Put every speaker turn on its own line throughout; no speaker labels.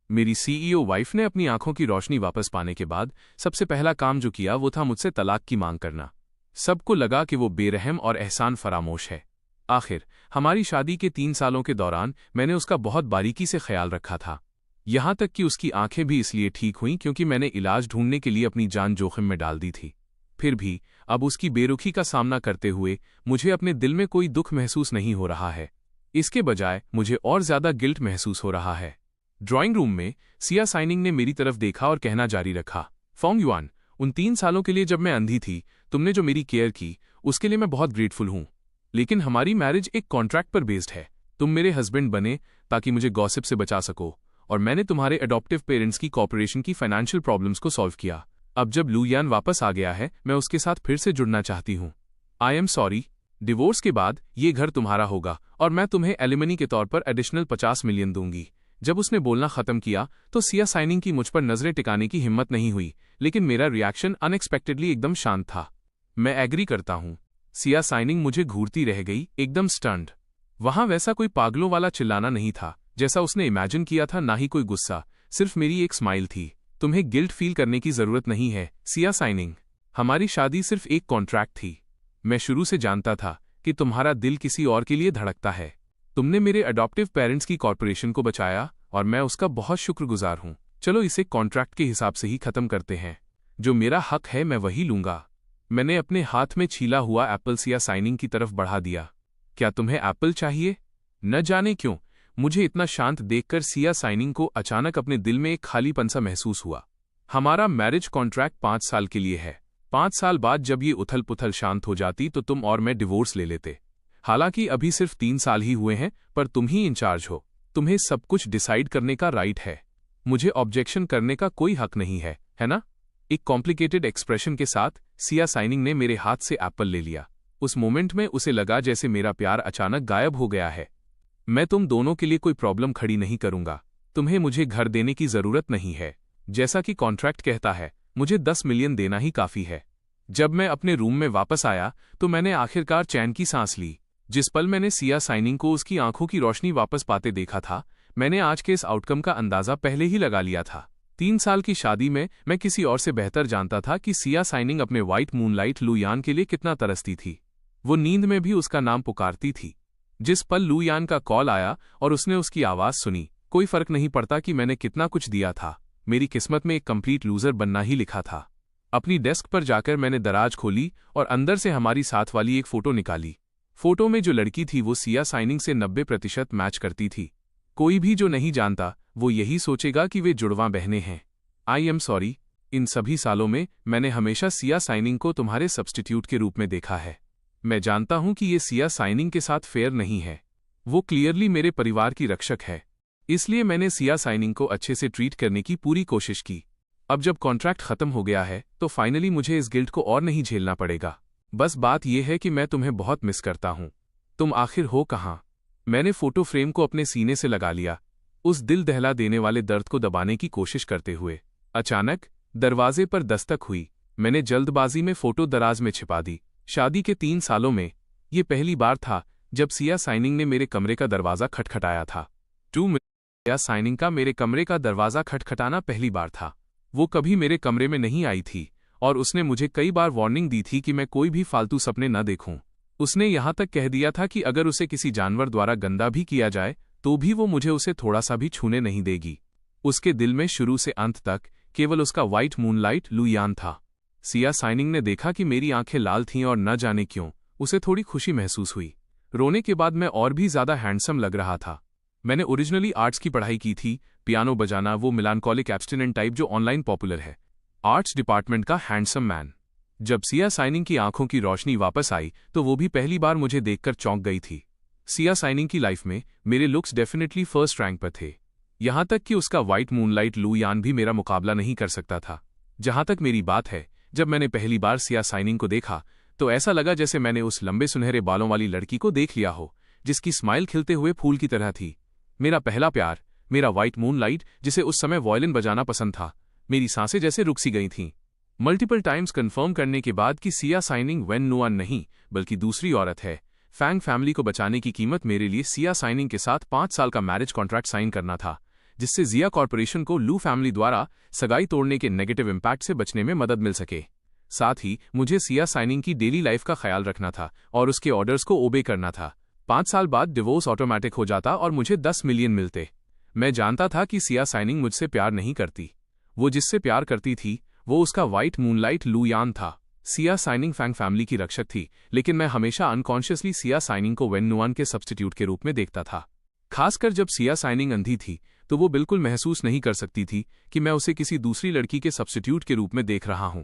मेरी CEO wife ने अपनी आंखों की रोशनी वापस पाने के बाद सबसे पहला काम जो किया वो था मुझसे तलाक की मांग करना। सबको लगा कि वो बेरहम और एहसान फरामोश है। आखिर हमारी शादी के 3 सालों के दौरान मैंने उसका बहुत बारीकी से ख्याल रखा था। यहां तक कि उसकी आंखें भी इसलिए ठीक हुईं क्योंकि मैंने इलाज ढूंढने के लिए अपनी जान जोखिम में डाल दी थी। फिर भी अब उसकी बेरुखी का सामना करते हुए मुझे अपने दिल में कोई दुख महसूस नहीं हो रहा है। इसके बजाय मुझे और ज्यादा गिल्ट महसूस हो रहा है। ड्राइंग रूम में सिया साइनिंग ने मेरी तरफ देखा और कहना जारी रखा, फोंग युआन, उन 3 सालों के लिए जब मैं अंधी थी तुमने जो मेरी केयर की उसके लिए मैं बहुत ग्रेटफुल हूं। लेकिन हमारी मैरिज एक कॉन्ट्रैक्ट पर बेस्ड है। तुम मेरे हस्बैंड बने ताकि मुझे गॉसिप से बचा सको, और मैंने तुम्हारे अडॉप्टिव पेरेंट्स की कॉर्पोरेशन की फाइनेंशियल प्रॉब्लम्स को सॉल्व किया। अब जब लू यान वापस आ गया है मैं उसके साथ फिर से जुड़ना चाहती हूं। आई एम सॉरी। डिवोर्स के बाद ये घर तुम्हारा होगा और मैं तुम्हें एलिमनी के तौर पर एडिशनल 50 मिलियन दूंगी। जब उसने बोलना खत्म किया तो सिया साइनिंग की मुझ पर नजरें टिकाने की हिम्मत नहीं हुई, लेकिन मेरा रिएक्शन अनएक्सपेक्टेडली एकदम शांत था। मैं एग्री करता हूं। सिया साइनिंग मुझे घूरती रह गई, एकदम स्टन्ड। वहां वैसा कोई पागलों वाला चिल्लाना नहीं था जैसा उसने इमेजिन किया था, ना ही कोई गुस्सा, सिर्फ मेरी एक स्माइल थी। तुम्हें गिल्ट फील करने की जरूरत नहीं है सिया साइनिंग। हमारी शादी सिर्फ एक कॉन्ट्रैक्ट थी। मैं शुरू से जानता था कि तुम्हारा दिल किसी और के लिए धड़कता है। तुमने मेरे अडॉप्टिव पेरेंट्स की कॉर्पोरेशन को बचाया और मैं उसका बहुत शुक्रगुजार हूं। चलो इसे कॉन्ट्रैक्ट के हिसाब से ही खत्म करते हैं। जो मेरा हक है मैं वही लूंगा। मैंने अपने हाथ में छीला हुआ एप्पल सिया साइनिंग की तरफ बढ़ा दिया। क्या तुम्हें एप्पल चाहिए? न जाने क्यों मुझे इतना शांत देखकर सिया साइनिंग को अचानक अपने दिल में एक खालीपन सा महसूस हुआ। हमारा मैरिज कॉन्ट्रैक्ट 5 साल के लिए है। 5 साल बाद जब ये उथल पुथल शांत हो जाती तो तुम और मैं डिवोर्स ले लेते। हालांकि अभी सिर्फ 3 साल ही हुए हैं, पर तुम ही इंचार्ज हो। तुम्हें सब कुछ डिसाइड करने का राइट है। मुझे ऑब्जेक्शन करने का कोई हक नहीं है, है ना? एक कॉम्प्लिकेटेड एक्सप्रेशन के साथ सिया साइनिंग ने मेरे हाथ से एप्पल ले लिया। उस मोमेंट में उसे लगा जैसे मेरा प्यार अचानक गायब हो गया है। मैं तुम दोनों के लिए कोई प्रॉब्लम खड़ी नहीं करूंगा। तुम्हें मुझे घर देने की जरूरत नहीं है। जैसा कि कॉन्ट्रैक्ट कहता है मुझे 10 मिलियन देना ही काफी है। जब मैं अपने रूम में वापस आया तो मैंने आखिरकार चैन की सांस ली। जिस पल मैंने सिया साइनिंग को उसकी आंखों की रोशनी वापस पाते देखा था, मैंने आज के इस आउटकम का अंदाजा पहले ही लगा लिया था। 3 साल की शादी में मैं किसी और से बेहतर जानता था कि सिया साइनिंग अपने व्हाइट मूनलाइट लू यान के लिए कितना तरसती थी। वो नींद में भी उसका नाम पुकारती थी। जिस पल लू यान का कॉल आया और उसने उसकी आवाज सुनी, कोई फर्क नहीं पड़ता कि मैंने कितना कुछ दिया था, मेरी किस्मत में एक कंप्लीट लूजर बनना ही लिखा था। अपनी डेस्क पर जाकर मैंने दराज खोली और अंदर से हमारी साथ वाली एक फोटो निकाली। फोटो में जो लड़की थी वो सिया साइनिंग से 90% मैच करती थी। कोई भी जो नहीं जानता वो यही सोचेगा कि वे जुड़वां बहनें हैं। आई एम सॉरी। इन सभी सालों में मैंने हमेशा सिया साइनिंग को तुम्हारे सब्स्टिट्यूट के रूप में देखा है। मैं जानता हूं कि ये सिया साइनिंग के साथ फेयर नहीं है। वो क्लियरली मेरे परिवार की रक्षक है। इसलिए मैंने सिया साइनिंग को अच्छे से ट्रीट करने की पूरी कोशिश की। अब जब कॉन्ट्रैक्ट खत्म हो गया है तो फाइनली मुझे इस गिल्ट को और नहीं झेलना पड़ेगा। बस बात यह है कि मैं तुम्हें बहुत मिस करता हूं। तुम आखिर हो कहाँ? मैंने फोटो फ्रेम को अपने सीने से लगा लिया, उस दिल दहला देने वाले दर्द को दबाने की कोशिश करते हुए। अचानक दरवाजे पर दस्तक हुई। मैंने जल्दबाजी में फोटो दराज में छिपा दी। शादी के 3 सालों में ये पहली बार था जब सिया साइनिंग ने मेरे कमरे का दरवाजा खटखटाया था। सिया साइनिंग का मेरे कमरे का दरवाजा खटखटाना पहली बार था। वो कभी मेरे कमरे में नहीं आई थी और उसने मुझे कई बार वार्निंग दी थी कि मैं कोई भी फालतू सपने न देखूं। उसने यहां तक कह दिया था कि अगर उसे किसी जानवर द्वारा गंदा भी किया जाए तो भी वो मुझे उसे थोड़ा सा भी छूने नहीं देगी। उसके दिल में शुरू से अंत तक केवल उसका व्हाइट मूनलाइट लू यान था। सिया साइनिंग ने देखा कि मेरी आंखें लाल थीं और न जाने क्यों उसे थोड़ी खुशी महसूस हुई। रोने के बाद मैं और भी ज्यादा हैंडसम लग रहा था। मैंने ओरिजिनली आर्ट्स की पढ़ाई की थी, पियानो बजाना, वो मिलानकोलिक एब्स्टिनेंट टाइप जो ऑनलाइन पॉपुलर है। आर्ट्स डिपार्टमेंट का हैंडसम मैन। जब सिया साइनिंग की आंखों की रोशनी वापस आई तो वो भी पहली बार मुझे देखकर चौंक गई थी। सिया साइनिंग की लाइफ में मेरे लुक्स डेफिनेटली फर्स्ट रैंक पर थे। यहां तक कि उसका व्हाइट मूनलाइट लू यान भी मेरा मुकाबला नहीं कर सकता था। जहां तक मेरी बात है, जब मैंने पहली बार सिया साइनिंग को देखा तो ऐसा लगा जैसे मैंने उस लंबे सुनहरे बालों वाली लड़की को देख लिया हो जिसकी स्माइल खिलते हुए फूल की तरह थी। मेरा पहला प्यार, मेरा व्हाइट मूनलाइट जिसे उस समय वायलिन बजाना पसंद था। मेरी सांसें जैसे रुक सी गई थीं। मल्टीपल टाइम्स कंफर्म करने के बाद कि सिया साइनिंग वेन नुआन नहीं बल्कि दूसरी औरत है। फैंग फैमिली को बचाने की कीमत मेरे लिए सिया साइनिंग के साथ 5 साल का मैरिज कॉन्ट्रैक्ट साइन करना था, जिससे जिया कॉर्पोरेशन को लू फैमिली द्वारा सगाई तोड़ने के नेगेटिव इम्पैक्ट से बचने में मदद मिल सके। साथ ही मुझे सिया साइनिंग की डेली लाइफ का ख्याल रखना था और उसके ऑर्डर्स को ओबे करना था। 5 साल बाद डिवोर्स ऑटोमेटिक हो जाता और मुझे 10 मिलियन मिलते। मैं जानता था कि सिया साइनिंग मुझसे प्यार नहीं करती। वो जिससे प्यार करती थी वो उसका वाइट मूनलाइट लू यान था। सिया साइनिंग फैंग फैमिली की रक्षक थी, लेकिन मैं हमेशा अनकॉन्शियसली सिया साइनिंग को वेन नुआन के सब्स्टिट्यूट के रूप में देखता था। खासकर जब सिया साइनिंग अंधी थी तो वो बिल्कुल महसूस नहीं कर सकती थी कि मैं उसे किसी दूसरी लड़की के सब्स्टिट्यूट के रूप में देख रहा हूं।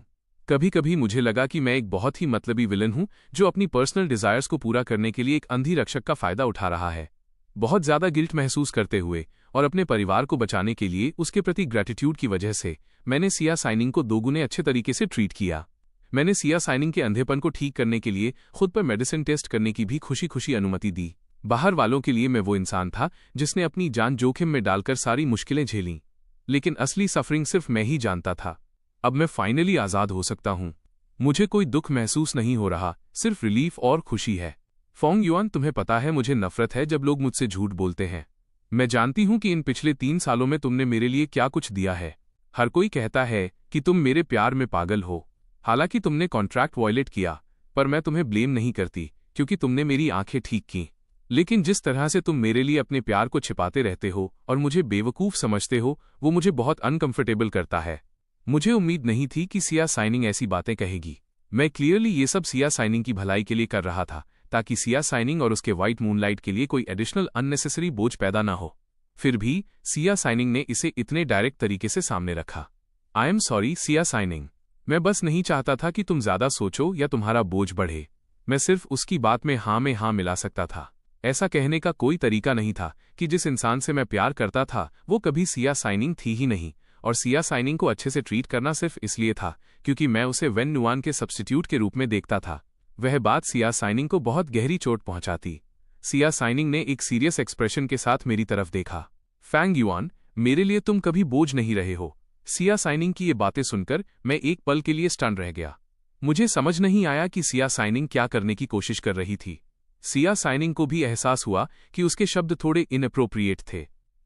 कभी कभी मुझे लगा कि मैं एक बहुत ही मतलबी विलन हूं जो अपनी पर्सनल डिजायर्स को पूरा करने के लिए एक अंधी रक्षक का फायदा उठा रहा है। बहुत ज्यादा गिल्ट महसूस करते हुए और अपने परिवार को बचाने के लिए उसके प्रति ग्रेटिट्यूड की वजह से मैंने सिया साइनिंग को दोगुने अच्छे तरीके से ट्रीट किया। मैंने सिया साइनिंग के अंधेपन को ठीक करने के लिए खुद पर मेडिसिन टेस्ट करने की भी खुशी खुशी अनुमति दी। बाहर वालों के लिए मैं वो इंसान था जिसने अपनी जान जोखिम में डालकर सारी मुश्किलें झेलीं, लेकिन असली सफरिंग सिर्फ मैं ही जानता था। अब मैं फाइनली आज़ाद हो सकता हूं। मुझे कोई दुख महसूस नहीं हो रहा, सिर्फ रिलीफ और खुशी है। फोंग युआन, तुम्हें पता है मुझे नफरत है जब लोग मुझसे झूठ बोलते हैं। मैं जानती हूं कि इन पिछले 3 सालों में तुमने मेरे लिए क्या कुछ दिया है। हर कोई कहता है कि तुम मेरे प्यार में पागल हो। हालांकि तुमने कॉन्ट्रैक्ट वायलेट किया, पर मैं तुम्हें ब्लेम नहीं करती क्योंकि तुमने मेरी आंखें ठीक की। लेकिन जिस तरह से तुम मेरे लिए अपने प्यार को छिपाते रहते हो और मुझे बेवकूफ़ समझते हो, वो मुझे बहुत अनकंफर्टेबल करता है। मुझे उम्मीद नहीं थी कि सिया साइनिंग ऐसी बातें कहेगी। मैं क्लियरली ये सब सिया साइनिंग की भलाई के लिए कर रहा था, ताकि सिया साइनिंग और उसके वाइट मूनलाइट के लिए कोई एडिशनल अननेसेसरी बोझ पैदा ना हो। फिर भी सिया साइनिंग ने इसे इतने डायरेक्ट तरीके से सामने रखा। आई एम सॉरी सिया साइनिंग, मैं बस नहीं चाहता था कि तुम ज्यादा सोचो या तुम्हारा बोझ बढ़े। मैं सिर्फ उसकी बात में हाँ मिला सकता था। ऐसा कहने का कोई तरीका नहीं था कि जिस इंसान से मैं प्यार करता था वो कभी सिया साइनिंग थी ही नहीं, और सिया साइनिंग को अच्छे से ट्रीट करना सिर्फ इसलिए था क्योंकि मैं उसे वेन नुआन के सब्स्टिट्यूट के रूप में देखता था। वह बात सिया साइनिंग को बहुत गहरी चोट पहुंचाती। सिया साइनिंग ने एक सीरियस एक्सप्रेशन के साथ मेरी तरफ देखा। फैंग युआन, मेरे लिए तुम कभी बोझ नहीं रहे हो। सिया साइनिंग की ये बातें सुनकर मैं एक पल के लिए स्टन रह गया। मुझे समझ नहीं आया कि सिया साइनिंग क्या करने की कोशिश कर रही थी। सिया साइनिंग को भी एहसास हुआ कि उसके शब्द थोड़े इनअप्रोप्रिएट थे।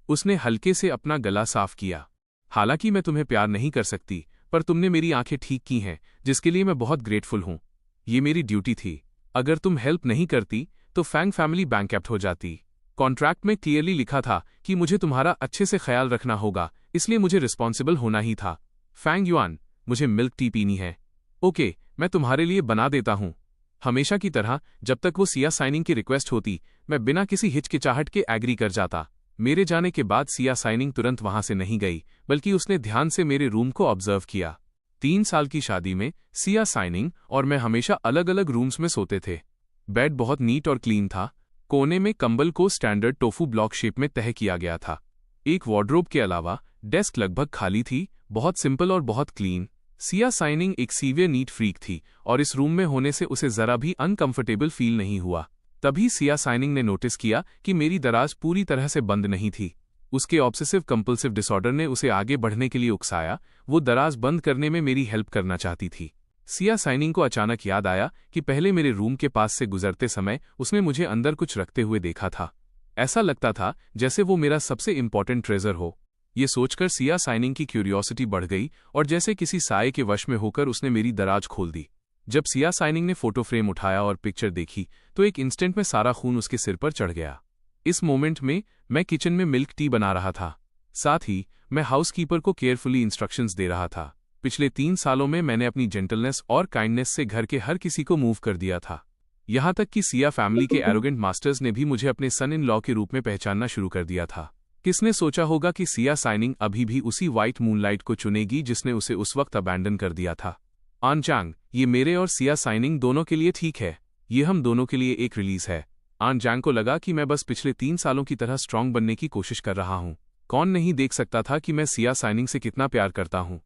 उसने हल्के से अपना गला साफ किया। हालांकि मैं तुम्हें प्यार नहीं कर सकती, पर तुमने मेरी आंखें ठीक की हैं, जिसके लिए मैं बहुत ग्रेटफुल हूं। ये मेरी ड्यूटी थी। अगर तुम हेल्प नहीं करती तो फैंग फैमिली बैंकरप्ट हो जाती। कॉन्ट्रैक्ट में क्लियरली लिखा था कि मुझे तुम्हारा अच्छे से ख्याल रखना होगा, इसलिए मुझे रिस्पॉन्सिबल होना ही था। फैंग युआन, मुझे मिल्क टी पीनी है। ओके, मैं तुम्हारे लिए बना देता हूं। हमेशा की तरह जब तक वो सिया साइनिंग की रिक्वेस्ट होती, मैं बिना किसी हिचकिचाहट के एग्री कर जाता। मेरे जाने के बाद सिया साइनिंग तुरंत वहां से नहीं गई, बल्कि उसने ध्यान से मेरे रूम को ऑब्जर्व किया। 3 साल की शादी में सिया साइनिंग और मैं हमेशा अलग अलग रूम्स में सोते थे। बेड बहुत नीट और क्लीन था। कोने में कंबल को स्टैंडर्ड टोफू ब्लॉक शेप में तह किया गया था। एक वार्डरोब के अलावा डेस्क लगभग खाली थी, बहुत सिंपल और बहुत क्लीन। सिया साइनिंग एक सीवियर नीट फ्रीक थी और इस रूम में होने से उसे जरा भी अनकंफर्टेबल फील नहीं हुआ। तभी सिया साइनिंग ने नोटिस किया कि मेरी दराज पूरी तरह से बंद नहीं थी। उसके ऑब्सेसिव कंपल्सिव डिसऑर्डर ने उसे आगे बढ़ने के लिए उकसाया। वो दराज बंद करने में मेरी हेल्प करना चाहती थी। सिया साइनिंग को अचानक याद आया कि पहले मेरे रूम के पास से गुजरते समय उसने मुझे अंदर कुछ रखते हुए देखा था। ऐसा लगता था जैसे वो मेरा सबसे इम्पोर्टेंट ट्रेजर हो। ये सोचकर सिया साइनिंग की क्यूरियोसिटी बढ़ गई और जैसे किसी साये के वश में होकर उसने मेरी दराज खोल दी। जब सिया साइनिंग ने फोटो फ्रेम उठाया और पिक्चर देखी तो एक इंस्टेंट में सारा खून उसके सिर पर चढ़ गया। इस मोमेंट में मैं किचन में मिल्क टी बना रहा था। साथ ही मैं हाउसकीपर को केयरफुली इंस्ट्रक्शंस दे रहा था। पिछले 3 सालों में मैंने अपनी जेंटलनेस और काइंडनेस से घर के हर किसी को मूव कर दिया था। यहां तक कि सिया फैमिली के एरोगेंट मास्टर्स ने भी मुझे अपने सन इन लॉ के रूप में पहचानना शुरू कर दिया था। किसने सोचा होगा कि सिया साइनिंग अभी भी उसी वाइट मूनलाइट को चुनेगी जिसने उसे उस वक्त अबैंडन कर दिया था। आन जांग, ये मेरे और सिया साइनिंग दोनों के लिए ठीक है। ये हम दोनों के लिए एक रिलीज है। आन जांग को लगा कि मैं बस पिछले 3 सालों की तरह स्ट्रांग बनने की कोशिश कर रहा हूं। कौन नहीं देख सकता था कि मैं सिया साइनिंग से कितना प्यार करता हूं,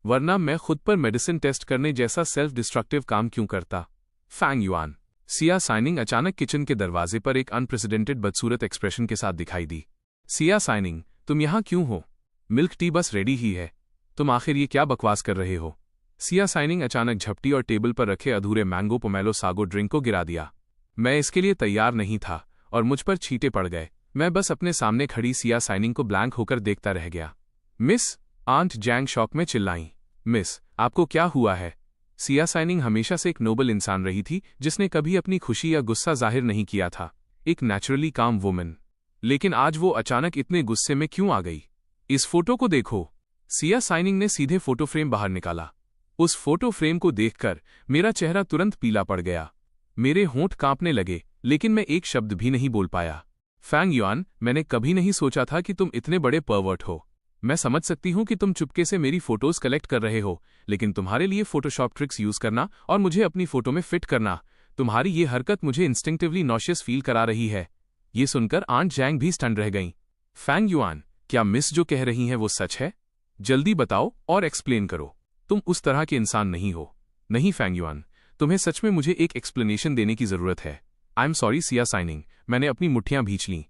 वरना मैं खुद पर मेडिसिन टेस्ट करने जैसा सेल्फ डिस्ट्रक्टिव काम क्यों करता। Fang Yuan. सिया साइनिंग अचानक किचन के दरवाजे पर एक अनप्रेसिडेंटेड बदसूरत एक्सप्रेशन के साथ दिखाई दी। सिया साइनिंग, तुम यहाँ क्यों हो? मिल्क टी बस रेडी ही है। तुम आखिर ये क्या बकवास कर रहे हो? सिया साइनिंग अचानक झपटी और टेबल पर रखे अधूरे मैंगो पोमेलो सागो ड्रिंक को गिरा दिया। मैं इसके लिए तैयार नहीं था और मुझ पर छींटे पड़ गए। मैं बस अपने सामने खड़ी सिया साइनिंग को ब्लैंक होकर देखता रह गया। मिस, आंट जैंग शॉक में चिल्लाईं। मिस, आपको क्या हुआ है? सिया साइनिंग हमेशा से एक नोबल इंसान रही थी जिसने कभी अपनी खुशी या गुस्सा जाहिर नहीं किया था, एक नेचुरली काम वुमन। लेकिन आज वो अचानक इतने गुस्से में क्यों आ गई? इस फोटो को देखो। सिया साइनिंग ने सीधे फोटो फ्रेम बाहर निकाला। उस फोटो फ्रेम को देखकर मेरा चेहरा तुरंत पीला पड़ गया। मेरे होंठ कांपने लगे, लेकिन मैं एक शब्द भी नहीं बोल पाया। फैंग युआन, मैंने कभी नहीं सोचा था कि तुम इतने बड़े परवर्ट हो। मैं समझ सकती हूँ कि तुम चुपके से मेरी फोटोज कलेक्ट कर रहे हो, लेकिन तुम्हारे लिए फोटोशॉप ट्रिक्स यूज करना और मुझे अपनी फोटो में फिट करना, तुम्हारी ये हरकत मुझे इंस्टिंक्टिवली नॉशियस फील करा रही है। ये सुनकर आंट जैंग भी स्टन रह गईं। फैंग युआन, क्या मिस जो कह रही हैं वो सच है? जल्दी बताओ और एक्सप्लेन करो। तुम उस तरह के इंसान नहीं हो। नहीं फैंग युआन, तुम्हें सच में मुझे एक एक्सप्लेनेशन देने की जरूरत है। आई एम सॉरी सिया साइनिंग, मैंने अपनी मुट्ठियां भींच लीं।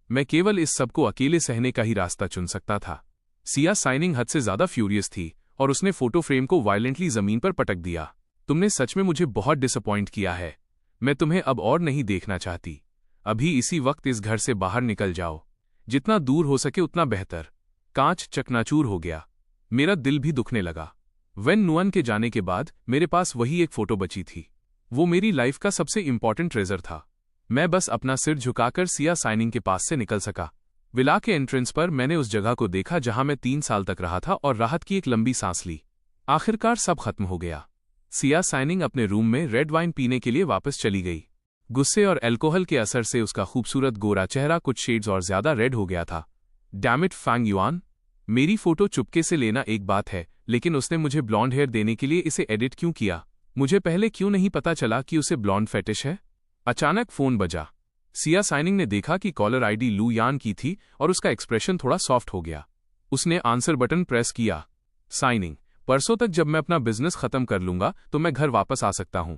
मैं केवल इस सब को अकेले सहने का ही रास्ता चुन सकता था। सिया साइनिंग हद से ज्यादा फ्यूरियस थी और उसने फोटो फ्रेम को वायलेंटली जमीन पर पटक दिया। तुमने सच में मुझे बहुत डिसअपॉइंट किया है। मैं तुम्हें अब और नहीं देखना चाहती। अभी इसी वक्त इस घर से बाहर निकल जाओ। जितना दूर हो सके उतना बेहतर। कांच चकनाचूर हो गया। मेरा दिल भी दुखने लगा। वेन नुअन के जाने के बाद मेरे पास वही एक फोटो बची थी। वो मेरी लाइफ का सबसे इंपॉर्टेंट ट्रेजर था। मैं बस अपना सिर झुकाकर सिया साइनिंग के पास से निकल सका। विला के एंट्रेंस पर मैंने उस जगह को देखा जहां मैं 3 साल तक रहा था और राहत की एक लंबी सांस ली। आखिरकार सब खत्म हो गया। सिया साइनिंग अपने रूम में रेड वाइन पीने के लिए वापस चली गई। गुस्से और अल्कोहल के असर से उसका खूबसूरत गोरा चेहरा कुछ शेड्स और ज्यादा रेड हो गया था। डैम इट फैंग युआन, मेरी फोटो चुपके से लेना एक बात है, लेकिन उसने मुझे ब्लॉन्ड हेयर देने के लिए इसे एडिट क्यों किया? मुझे पहले क्यों नहीं पता चला कि उसे ब्लॉन्ड फेटिश है? अचानक फोन बजा। सिया साइनिंग ने देखा कि कॉलर आईडी लू यान की थी और उसका एक्सप्रेशन थोड़ा सॉफ्ट हो गया। उसने आंसर बटन प्रेस किया। साइनिंग, परसों तक जब मैं अपना बिजनेस खत्म कर लूंगा तो मैं घर वापस आ सकता हूं।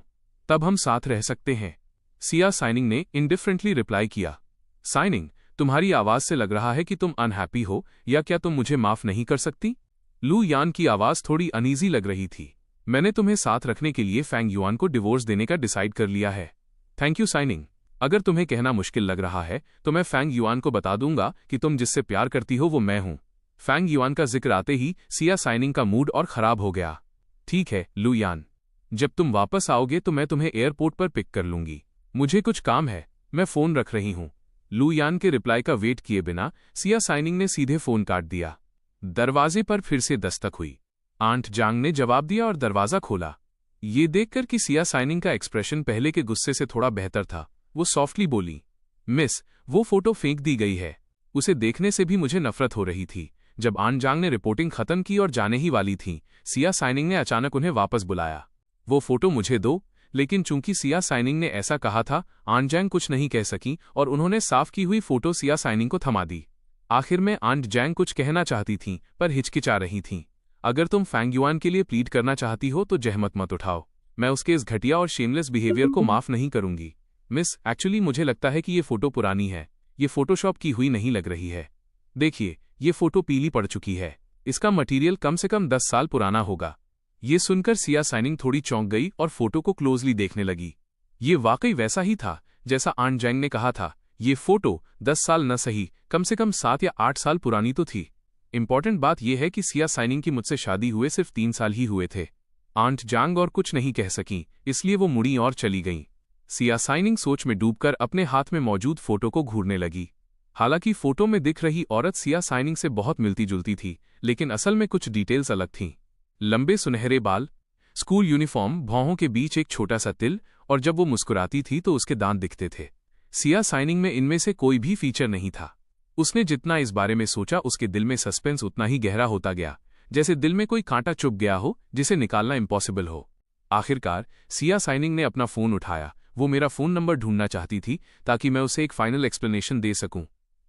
तब हम साथ रह सकते हैं। सिया साइनिंग ने इंडिफरेंटली रिप्लाई किया। साइनिंग, तुम्हारी आवाज से लग रहा है कि तुम अनहैप्पी हो, या क्या तुम मुझे माफ नहीं कर सकती? लू यान की आवाज थोड़ी अनईजी लग रही थी। मैंने तुम्हें साथ रखने के लिए फैंग युआन को डिवोर्स देने का डिसाइड कर लिया है। Thank you signing. अगर तुम्हें कहना मुश्किल लग रहा है तो मैं फैंग युआन को बता दूंगा कि तुम जिससे प्यार करती हो वो मैं हूं। फैंग युआन का जिक्र आते ही सिया साइनिंग का मूड और खराब हो गया। ठीक है लू यान, जब तुम वापस आओगे तो मैं तुम्हें एयरपोर्ट पर पिक कर लूंगी। मुझे कुछ काम है, मैं फोन रख रही हूं। लू यान के रिप्लाई का वेट किए बिना सिया साइनिंग ने सीधे फोन काट दिया। दरवाजे पर फिर से दस्तक हुई। आंट जांग ने जवाब दिया और दरवाजा खोला। ये देखकर कि सिया साइनिंग का एक्सप्रेशन पहले के गुस्से से थोड़ा बेहतर था, वो सॉफ्टली बोली, मिस, वो फोटो फेंक दी गई है। उसे देखने से भी मुझे नफरत हो रही थी। जब आंट जांग ने रिपोर्टिंग खत्म की और जाने ही वाली थी, सिया साइनिंग ने अचानक उन्हें वापस बुलाया। वो फोटो मुझे दो। लेकिन चूंकि सिया साइनिंग ने ऐसा कहा था, आंट जैंग कुछ नहीं कह सकी और उन्होंने साफ की हुई फोटो सिया साइनिंग को थमा दी। आखिर में आंट जैंग कुछ कहना चाहती थीं, पर हिचकिचा रही थीं। अगर तुम फैंग युआन के लिए प्लीड करना चाहती हो तो जहमत मत उठाओ। मैं उसके इस घटिया और शेमलेस बिहेवियर को माफ नहीं करूंगी। मिस, एक्चुअली मुझे लगता है कि ये फोटो पुरानी है। ये फोटोशॉप की हुई नहीं लग रही है। देखिए, ये फोटो पीली पड़ चुकी है। इसका मटेरियल कम से कम 10 साल पुराना होगा। ये सुनकर सिया साइनिंग थोड़ी चौंक गई और फोटो को क्लोजली देखने लगी। ये वाकई वैसा ही था जैसा आंट जैंग ने कहा था। ये फोटो 10 साल न सही, कम से कम 7 या 8 साल पुरानी तो थी। इंपॉर्टेंट बात यह है कि सिया साइनिंग की मुझसे शादी हुए सिर्फ 3 साल ही हुए थे। आंट जांग और कुछ नहीं कह सकी, इसलिए वो मुड़ी और चली गईं। सिया साइनिंग सोच में डूबकर अपने हाथ में मौजूद फोटो को घूरने लगी। हालांकि फोटो में दिख रही औरत सिया साइनिंग से बहुत मिलती जुलती थी, लेकिन असल में कुछ डिटेल्स अलग थीं। लंबे सुनहरे बाल, स्कूल यूनिफॉर्म, भौहों के बीच एक छोटा सा तिल, और जब वो मुस्कुराती थी तो उसके दांत दिखते थे। सिया साइनिंग में इनमें से कोई भी फीचर नहीं था। उसने जितना इस बारे में सोचा, उसके दिल में सस्पेंस उतना ही गहरा होता गया, जैसे दिल में कोई कांटा चुभ गया हो जिसे निकालना इम्पॉसिबल हो। आखिरकार सिया साइनिंग ने अपना फोन उठाया। वो मेरा फोन नंबर ढूंढना चाहती थी ताकि मैं उसे एक फाइनल एक्सप्लेनेशन दे सकूं।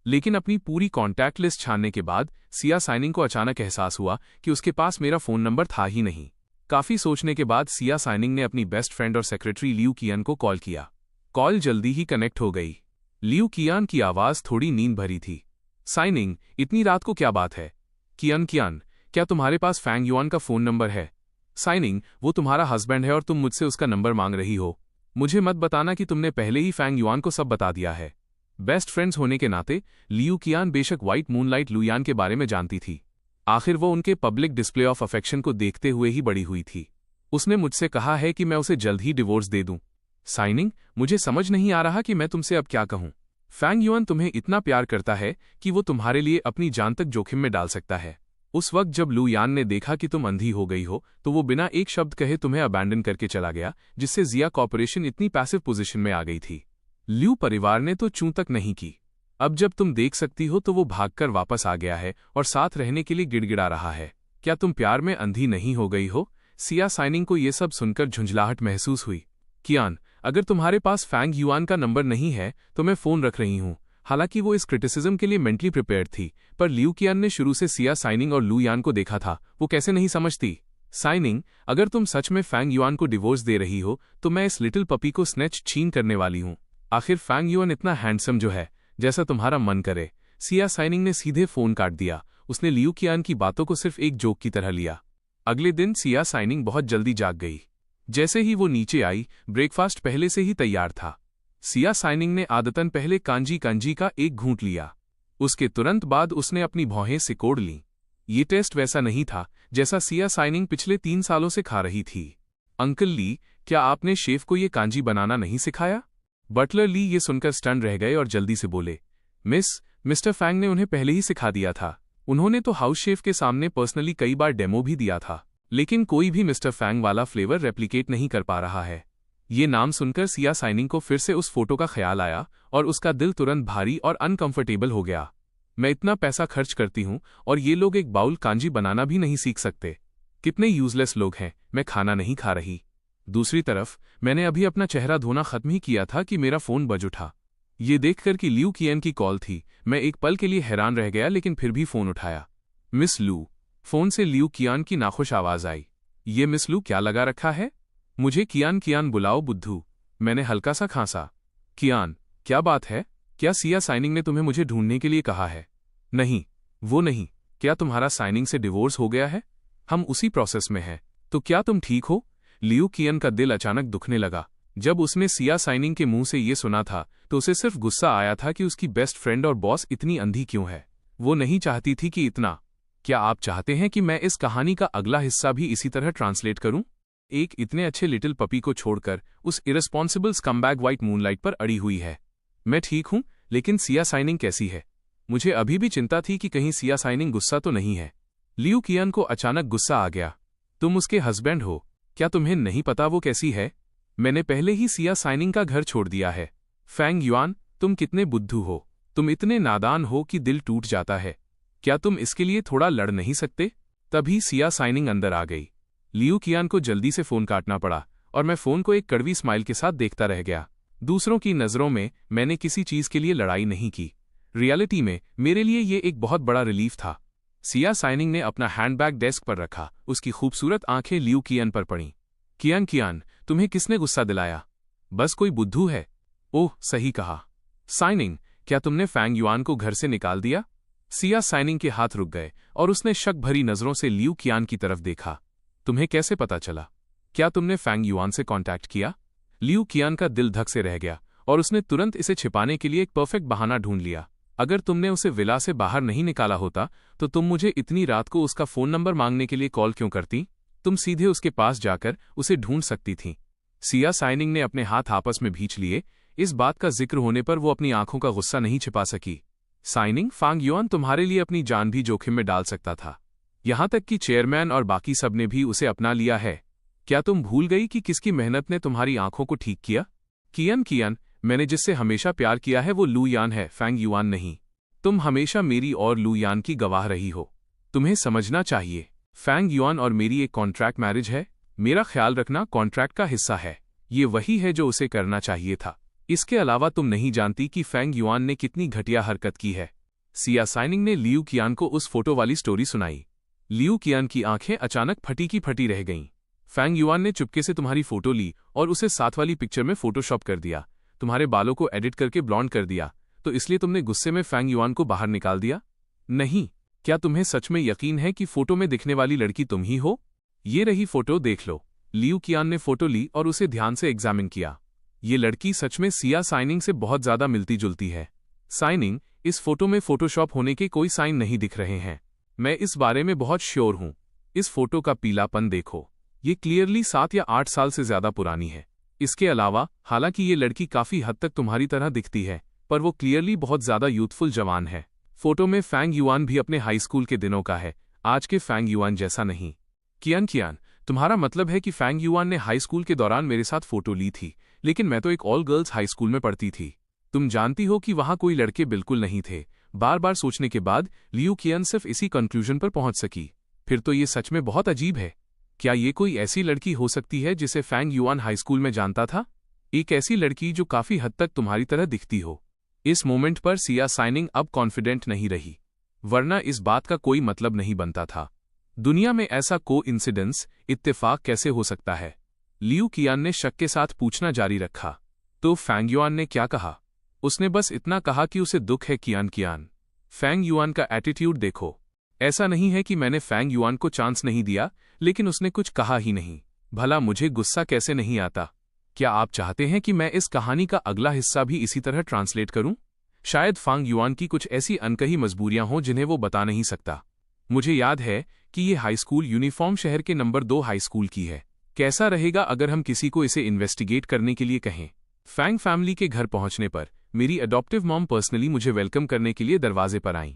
लेकिन अपनी पूरी कॉन्टैक्ट लिस्ट छानने के बाद सिया साइनिंग को अचानक एहसास हुआ कि उसके पास मेरा फोन नंबर था ही नहीं। काफी सोचने के बाद सिया साइनिंग ने अपनी बेस्ट फ्रेंड और सेक्रेटरी लियू कियान को कॉल किया। कॉल जल्दी ही कनेक्ट हो गई। लियू कियान की आवाज थोड़ी नींद भरी थी। साइनिंग, इतनी रात को क्या बात है? कियान, क्या तुम्हारे पास फैंग युआन का फोन नंबर है? साइनिंग, वो तुम्हारा हस्बैंड है और तुम मुझसे उसका नंबर मांग रही हो। मुझे मत बताना कि तुमने पहले ही फैंग युआन को सब बता दिया है। बेस्ट फ्रेंड्स होने के नाते लियू कियान बेशक व्हाइट मूनलाइट लुयान के बारे में जानती थी। आखिर वो उनके पब्लिक डिस्प्ले ऑफ अफेक्शन को देखते हुए ही बड़ी हुई थी। उसने मुझसे कहा है कि मैं उसे जल्द ही डिवोर्स दे दूं। साइनिंग, मुझे समझ नहीं आ रहा कि मैं तुमसे अब क्या कहूं। फैंग युआन तुम्हें इतना प्यार करता है कि वो तुम्हारे लिए अपनी जान तक जोखिम में डाल सकता है। उस वक्त जब लू यान ने देखा कि तुम अंधी हो गई हो तो वो बिना एक शब्द कहे तुम्हें अबैंडन करके चला गया, जिससे जिया कॉर्पोरेशन इतनी पैसिव पोजीशन में आ गई थी। ल्यू परिवार ने तो चूं तक नहीं की। अब जब तुम देख सकती हो तो वो भागकर वापस आ गया है और साथ रहने के लिए गिड़गिड़ा रहा है। क्या तुम प्यार में अंधी नहीं हो गई हो? सिया साइनिंग को ये सब सुनकर झुंझलाहट महसूस हुई। कियान, अगर तुम्हारे पास फैंग युआन का नंबर नहीं है तो मैं फोन रख रही हूं। हालांकि वो इस क्रिटिसिज्म के लिए मेंटली प्रिपेयर्ड थी, पर लियू कियान ने शुरू से सिया साइनिंग और लू यान को देखा था। वो कैसे नहीं समझती? साइनिंग, अगर तुम सच में फैंग युआन को डिवोर्स दे रही हो तो मैं इस लिटिल पपी को स्नेच छीन करने वाली हूं। आखिर फैंग युआन इतना हैंडसम जो है, जैसा तुम्हारा मन करे। सिया साइनिंग ने सीधे फोन काट दिया। उसने लियू कियान की बातों को सिर्फ एक जोक की तरह लिया। अगले दिन सिया साइनिंग बहुत जल्दी जाग गई। जैसे ही वो नीचे आई, ब्रेकफास्ट पहले से ही तैयार था। सिया साइनिंग ने आदतन पहले कांजी कांजी का एक घूंट लिया। उसके तुरंत बाद उसने अपनी भौहें सिकोड़ लीं। ये टेस्ट वैसा नहीं था जैसा सिया साइनिंग पिछले 3 सालों से खा रही थी। अंकल ली, क्या आपने शेफ को ये कांजी बनाना नहीं सिखाया? बटलर ली ये सुनकर स्टन रह गए और जल्दी से बोले, मिस्टर फैंग ने उन्हें पहले ही सिखा दिया था। उन्होंने तो हाउस शेफ के सामने पर्सनली कई बार डेमो भी दिया था, लेकिन कोई भी मिस्टर फैंग वाला फ्लेवर रेप्लिकेट नहीं कर पा रहा है। ये नाम सुनकर सिया साइनिंग को फिर से उस फोटो का ख्याल आया और उसका दिल तुरंत भारी और अनकंफर्टेबल हो गया। मैं इतना पैसा खर्च करती हूँ और ये लोग एक बाउल कांजी बनाना भी नहीं सीख सकते। कितने यूजलेस लोग हैं। मैं खाना नहीं खा रही। दूसरी तरफ मैंने अभी अपना चेहरा धोना खत्म ही किया था कि मेरा फोन बज उठा। ये देखकर कि लियू कियान की कॉल थी, मैं एक पल के लिए हैरान रह गया, लेकिन फिर भी फोन उठाया। मिस लू। फोन से लियू कियान की नाखुश आवाज आई। ये मिस लू क्या लगा रखा है? मुझे कियान कियान बुलाओ बुद्धू। मैंने हल्का सा खांसा। कियान, क्या बात है? क्या सिया साइनिंग ने तुम्हें मुझे ढूंढने के लिए कहा है? नहीं, वो नहीं। क्या तुम्हारा साइनिंग से डिवोर्स हो गया है? हम उसी प्रोसेस में हैं। तो क्या तुम ठीक हो? लियू कियान का दिल अचानक दुखने लगा। जब उसने सिया साइनिंग के मुंह से ये सुना था तो उसे सिर्फ गुस्सा आया था कि उसकी बेस्ट फ्रेंड और बॉस इतनी अंधी क्यों है। वो नहीं चाहती थी कि इतना। क्या आप चाहते हैं कि मैं इस कहानी का अगला हिस्सा भी इसी तरह ट्रांसलेट करूं? एक इतने अच्छे लिटिल पपी को छोड़कर उस इरेस्पॉन्सिबल स्कमबैग व्हाइट मूनलाइट पर अड़ी हुई है। मैं ठीक हूं, लेकिन सिया साइनिंग कैसी है? मुझे अभी भी चिंता थी कि कहीं सिया साइनिंग गुस्सा तो नहीं है। लियू कियान को अचानक गुस्सा आ गया। तुम उसके हस्बैंड हो, क्या तुम्हें नहीं पता वो कैसी है? मैंने पहले ही सिया साइनिंग का घर छोड़ दिया है। फैंग युआन, तुम कितने बुद्धू हो। तुम इतने नादान हो कि दिल टूट जाता है। क्या तुम इसके लिए थोड़ा लड़ नहीं सकते? तभी सिया साइनिंग अंदर आ गई। लियू कियान को जल्दी से फोन काटना पड़ा और मैं फोन को एक कड़वी स्माइल के साथ देखता रह गया। दूसरों की नज़रों में मैंने किसी चीज के लिए लड़ाई नहीं की। रियलिटी में मेरे लिए ये एक बहुत बड़ा रिलीफ था। सिया साइनिंग ने अपना हैंडबैग डेस्क पर रखा। उसकी खूबसूरत आंखें लियू कियान पर पड़ीं। कियान, तुम्हें किसने गुस्सा दिलाया? बस कोई बुद्धू है। ओह, सही कहा। साइनिंग, क्या तुमने फैंग युआन को घर से निकाल दिया? सिया साइनिंग के हाथ रुक गए और उसने शक भरी नजरों से लियू कियान की तरफ देखा। तुम्हें कैसे पता चला? क्या तुमने फैंग युआन से कांटेक्ट किया? लियू कियान का दिल धक से रह गया और उसने तुरंत इसे छिपाने के लिए एक परफेक्ट बहाना ढूंढ लिया। अगर तुमने उसे विला से बाहर नहीं निकाला होता तो तुम मुझे इतनी रात को उसका फोन नंबर मांगने के लिए कॉल क्यों करती? तुम सीधे उसके पास जाकर उसे ढूंढ सकती थीं। सिया साइनिंग ने अपने हाथ आपस में भींच लिए। इस बात का जिक्र होने पर वो अपनी आंखों का गुस्सा नहीं छिपा सकी। साइनिंग, फैंग युआन तुम्हारे लिए अपनी जान भी जोखिम में डाल सकता था। यहां तक कि चेयरमैन और बाकी सब ने भी उसे अपना लिया है। क्या तुम भूल गई कि किसकी मेहनत ने तुम्हारी आंखों को ठीक किया? कियान, मैंने जिससे हमेशा प्यार किया है वो लू यान है, फैंग युआन नहीं। तुम हमेशा मेरी और लू यान की गवाह रही हो। तुम्हें समझना चाहिए, फैंग युआन और मेरी एक कॉन्ट्रैक्ट मैरिज है। मेरा ख्याल रखना कॉन्ट्रैक्ट का हिस्सा है। ये वही है जो उसे करना चाहिए था। इसके अलावा तुम नहीं जानती कि फैंग युआन ने कितनी घटिया हरकत की है। सिया साइनिंग ने लियू कियान को उस फोटो वाली स्टोरी सुनाई। लियू कियान की आंखें अचानक फटी की फटी रह गईं। फैंग युआन ने चुपके से तुम्हारी फोटो ली और उसे साथ वाली पिक्चर में फोटोशॉप कर दिया। तुम्हारे बालों को एडिट करके ब्लॉन्ड कर दिया, तो इसलिए तुमने गुस्से में फैंग युआन को बाहर निकाल दिया? नहीं। क्या तुम्हें सच में यकीन है कि फोटो में दिखने वाली लड़की तुम ही हो? ये रही फोटो, देख लो। लियू कियान ने फोटो ली और उसे ध्यान से एग्जामिन किया। ये लड़की सच में सिया साइनिंग से बहुत ज्यादा मिलती जुलती है। साइनिंग, इस फोटो में फोटोशॉप होने के कोई साइन नहीं दिख रहे हैं। मैं इस बारे में बहुत श्योर हूं। इस फोटो का पीलापन देखो, ये क्लियरली 7 या 8 साल से ज्यादा पुरानी है। इसके अलावा, हालांकि ये लड़की काफी हद तक तुम्हारी तरह दिखती है, पर वो क्लियरली बहुत ज्यादा यूथफुल जवान है। फोटो में फैंग युआन भी अपने हाई स्कूल के दिनों का है, आज के फैंग युआन जैसा नहीं। कियान, तुम्हारा मतलब है कि फैंग युआन ने हाई स्कूल के दौरान मेरे साथ फोटो ली थी, लेकिन मैं तो एक ऑल गर्ल्स हाई स्कूल में पढ़ती थी। तुम जानती हो कि वहां कोई लड़के बिल्कुल नहीं थे। बार बार सोचने के बाद लियू कियान सिर्फ इसी कंक्लूजन पर पहुंच सकी। फिर तो ये सच में बहुत अजीब है। क्या ये कोई ऐसी लड़की हो सकती है जिसे फैंग युआन हाई स्कूल में जानता था? एक ऐसी लड़की जो काफी हद तक तुम्हारी तरह दिखती हो। इस मोमेंट पर सिया साइनिंग अब कॉन्फिडेंट नहीं रही, वरना इस बात का कोई मतलब नहीं बनता था। दुनिया में ऐसा कोइंसिडेंस, इत्तेफाक कैसे हो सकता है? लियू कियान ने शक के साथ पूछना जारी रखा। तो फैंग युआन ने क्या कहा? उसने बस इतना कहा कि उसे दुख है कियान। फैंग युआन का एटीट्यूड देखो। ऐसा नहीं है कि मैंने फैंग युआन को चांस नहीं दिया, लेकिन उसने कुछ कहा ही नहीं। भला मुझे गुस्सा कैसे नहीं आता? क्या आप चाहते हैं कि मैं इस कहानी का अगला हिस्सा भी इसी तरह ट्रांसलेट करूं? शायद फैंग युआन की कुछ ऐसी अनकही मजबूरियां हों जिन्हें वो बता नहीं सकता। मुझे याद है कि ये हाई स्कूल यूनिफॉर्म शहर के नंबर 2 हाई स्कूल की है। कैसा रहेगा अगर हम किसी को इसे इन्वेस्टिगेट करने के लिए कहें? फैंग फैमिली के घर पहुंचने पर मेरी अडॉप्टिव मॉम पर्सनली मुझे वेलकम करने के लिए दरवाजे पर आईं।